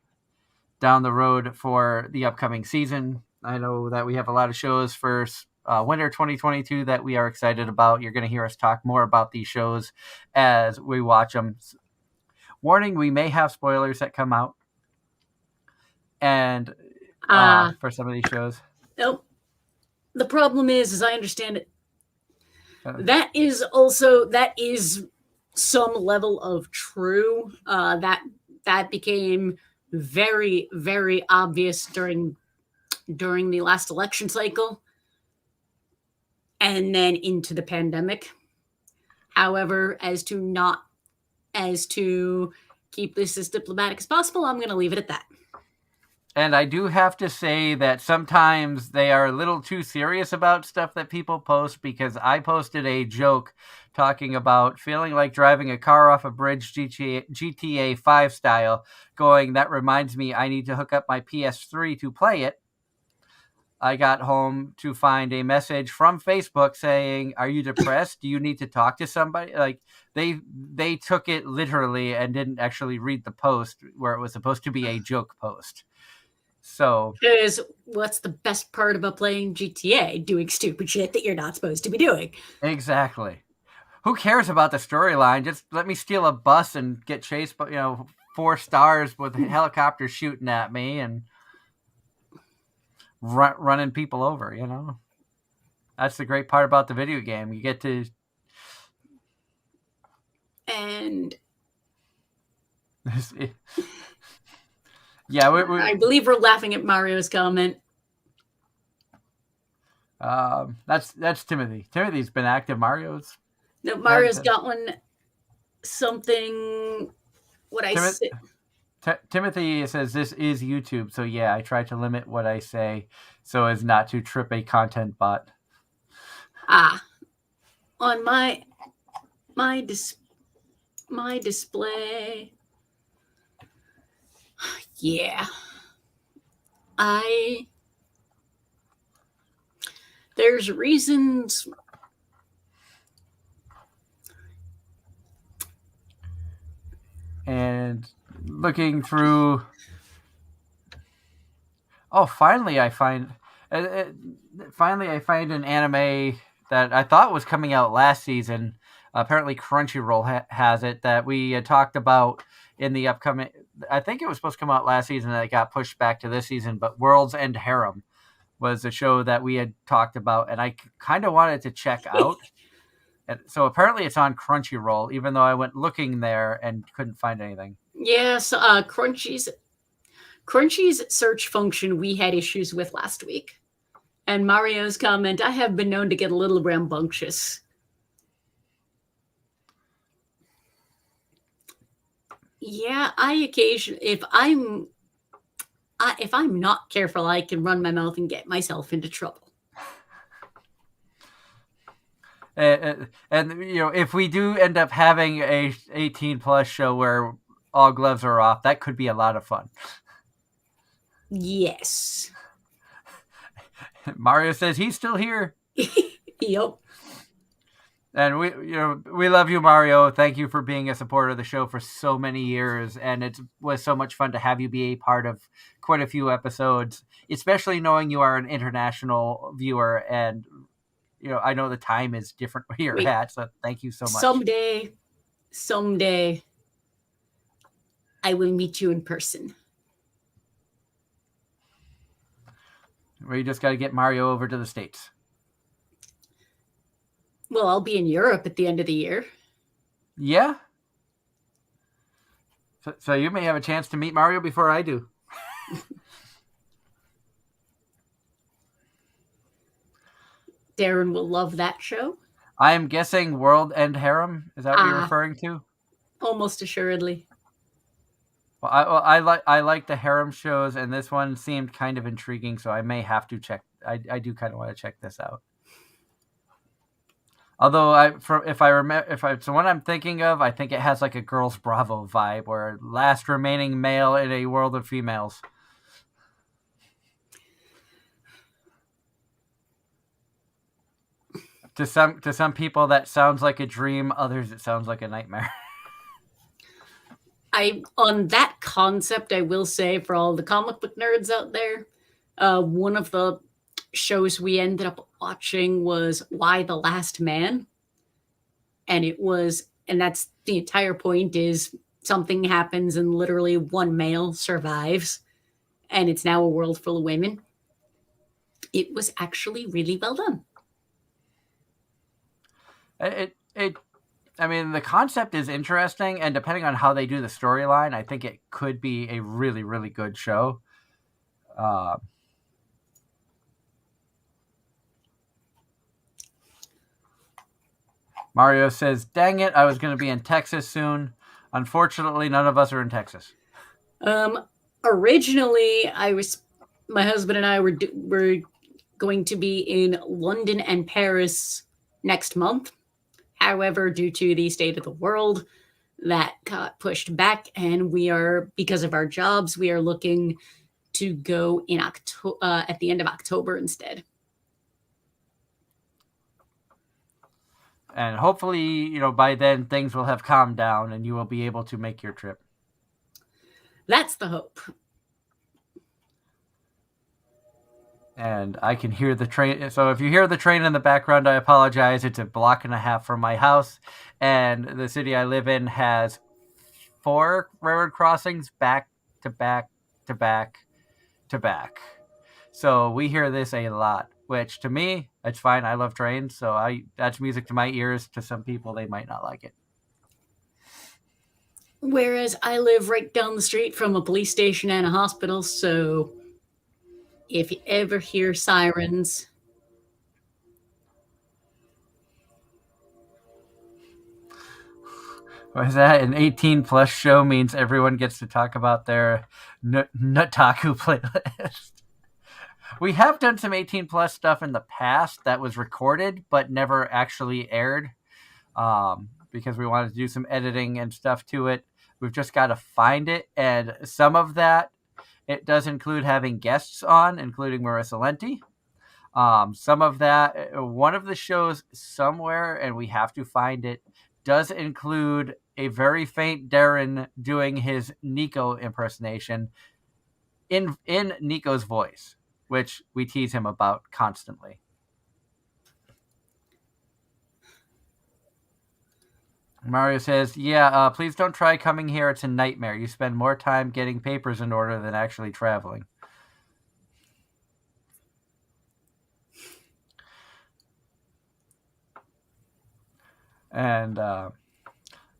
down the road for the upcoming season. I know that we have a lot of shows for winter 2022 that we are excited about. You're going to hear us talk more about these shows as we watch them. Warning, we may have spoilers that come out. And for some of these shows. Nope. The problem is, as I understand it, that is some level of true. That became very, very obvious during the last election cycle, and then into the pandemic. However, as to keep this as diplomatic as possible, I'm going to leave it at that. And I do have to say that sometimes they are a little too serious about stuff that people post, because I posted a joke talking about feeling like driving a car off a bridge GTA 5 style, going, that reminds me I need to hook up my PS3 to play it. I got home to find a message from Facebook saying, "Are you depressed? Do you need to talk to somebody?" Like they took it literally and didn't actually read the post where it was supposed to be a joke post. So, because what's the best part about playing GTA? Doing stupid shit that you're not supposed to be doing. Exactly. Who cares about the storyline? Just let me steal a bus and get chased by 4 stars with helicopters shooting at me and running people over. That's the great part about the video game. You get to. And. Yeah, I believe we're laughing at Mario's comment. That's Timothy. Timothy's been active. Mario's got one. Something. What I say. Timothy says this is YouTube, so yeah, I try to limit what I say so as not to trip a content bot. On my display. Yeah. There's reasons. And looking through. Oh, finally I find an anime that I thought was coming out last season. Apparently, Crunchyroll has it, that we had talked about in the upcoming. I think it was supposed to come out last season, and it got pushed back to this season. But World's End Harem was a show that we had talked about, and I kind of wanted to check out. And so apparently, it's on Crunchyroll, even though I went looking there and couldn't find anything. Yes, Crunchy's search function we had issues with last week. And Mario's comment, I have been known to get a little rambunctious. Yeah, if I'm not careful, I can run my mouth and get myself into trouble. And if we do end up having a 18+ show where all gloves are off, that could be a lot of fun. Yes. Mario says he's still here. Yep. And we love you, Mario. Thank you for being a supporter of the show for so many years, and it was so much fun to have you be a part of quite a few episodes, especially knowing you are an international viewer, and I know the time is different where you're at, so thank you so much. Someday, I will meet you in person. We just got to get Mario over to the States. Well, I'll be in Europe at the end of the year. Yeah. So you may have a chance to meet Mario before I do. Darren will love that show. I am guessing World End Harem. Is that what you're referring to? Almost assuredly. Well, I like the harem shows, and this one seemed kind of intriguing, so I may have to check. I do kind of want to check this out. Although so what I'm thinking of, I think it has like a Girls Bravo vibe, where last remaining male in a world of females. To some people, that sounds like a dream. Others, it sounds like a nightmare. On that concept, I will say, for all the comic book nerds out there, one of the shows we ended up watching was Why the Last Man. And that's the entire point, is something happens and literally one male survives, and it's now a world full of women. It was actually really well done. I mean, the concept is interesting, and depending on how they do the storyline, I think it could be a really, really good show. Mario says, dang it, I was going to be in Texas soon. Unfortunately, none of us are in Texas. Originally, my husband and I were going to be in London and Paris next month. However, due to the state of the world, that got pushed back, and because of our jobs, we are looking to go in at the end of October instead. And hopefully, by then things will have calmed down and you will be able to make your trip. That's the hope. And I can hear the train. So if you hear the train in the background, I apologize. It's a block and a half from my house. And the city I live in has 4 railroad crossings back to back to back to back. So we hear this a lot, which to me, it's fine. I love trains. So that's music to my ears. To some people, they might not like it. Whereas I live right down the street from a police station and a hospital, so if you ever hear sirens, was that an 18+ show means everyone gets to talk about their Nutaku playlist? We have done some 18+ stuff in the past that was recorded but never actually aired, because we wanted to do some editing and stuff to it. We've just got to find it, and some of that, it does include having guests on, including Marissa Lenti. Some of that, one of the shows somewhere, and we have to find it, does include a very faint Darren doing his Nico impersonation in Nico's voice, which we tease him about constantly. Mario says, yeah, please don't try coming here. It's a nightmare. You spend more time getting papers in order than actually traveling. And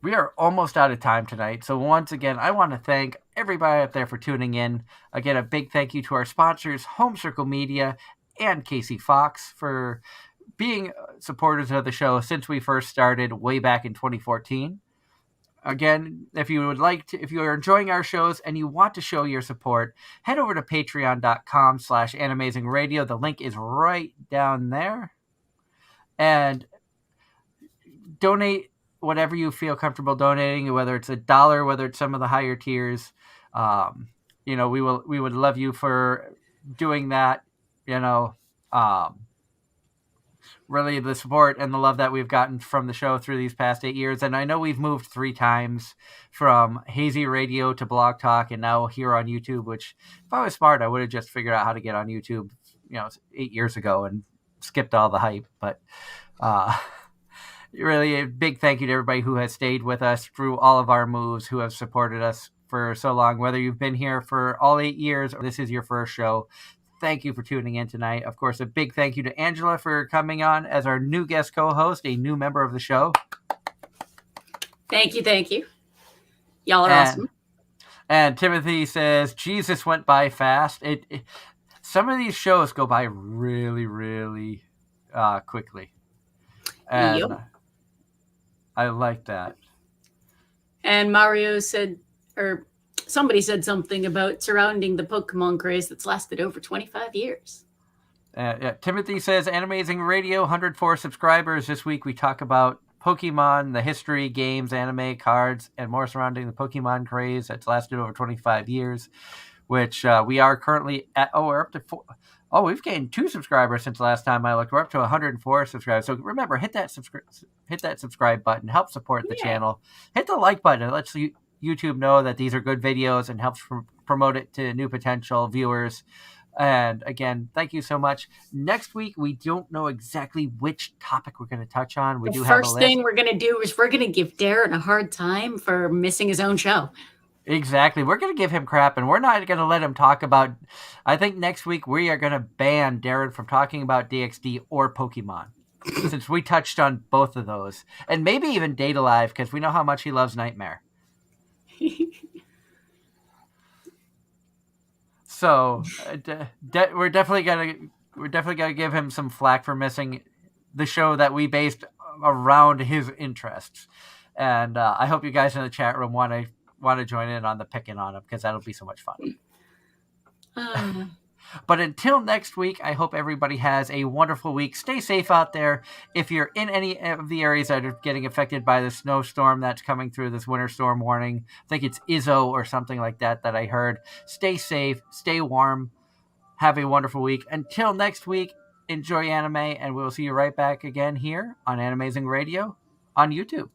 we are almost out of time tonight. So once again, I want to thank everybody out there for tuning in. Again, a big thank you to our sponsors, Home Circle Media and Casey Fox, for being supporters of the show since we first started way back in 2014. Again, if you are enjoying our shows and you want to show your support, head over to patreon.com/Anime-Zing Radio. The link is right down there. And donate whatever you feel comfortable donating, whether it's $1, whether it's some of the higher tiers. We would love you for doing that. Really the support and the love that we've gotten from the show through these past 8 years. And I know we've moved 3 times from Hazy Radio to Blog Talk and now here on YouTube, which if I was smart, I would have just figured out how to get on YouTube, 8 years ago and skipped all the hype. But really a big thank you to everybody who has stayed with us through all of our moves, who have supported us for so long, whether you've been here for all 8 years or this is your first show. Thank you for tuning in tonight. Of course, a big thank you to Angela for coming on as our new guest co-host, a new member of the show. Thank you. Y'all are awesome. And Timothy says, Jesus went by fast. Some of these shows go by really, really quickly. And yep. I like that. And Mario said, or somebody said something about surrounding the Pokemon craze that's lasted over 25 years. Timothy says, Anime-Zing Radio, 104 subscribers. This week we talk about Pokemon, the history, games, anime, cards, and more surrounding the Pokemon craze that's lasted over 25 years, which we are currently at, we're up to 4. Oh, we've gained 2 subscribers since the last time I looked. We're up to 104 subscribers. So remember, hit that subscribe button. Help support the channel. Hit the like button. It lets YouTube know that these are good videos and helps promote it to new potential viewers. And again, thank you so much. Next week, we don't know exactly which topic we're going to touch on. The first thing we're going to do is we're going to give Darren a hard time for missing his own show. Exactly. We're going to give him crap, and we're not going to let him talk about... I think next week we are going to ban Darren from talking about DxD or Pokemon, since we touched on both of those. And maybe even Data Live, because we know how much he loves Nightmare. So we're definitely gonna give him some flack for missing the show that we based around his interests. And I hope you guys in the chat room want to join in on the picking on him, because that'll be so much fun. But until next week, I hope everybody has a wonderful week. Stay safe out there. If you're in any of the areas that are getting affected by the snowstorm that's coming through, this winter storm warning, I think it's Izzo or something like that I heard. Stay safe, stay warm, have a wonderful week. Until next week, enjoy anime, and we'll see you right back again here on Anime-Zing Radio on YouTube.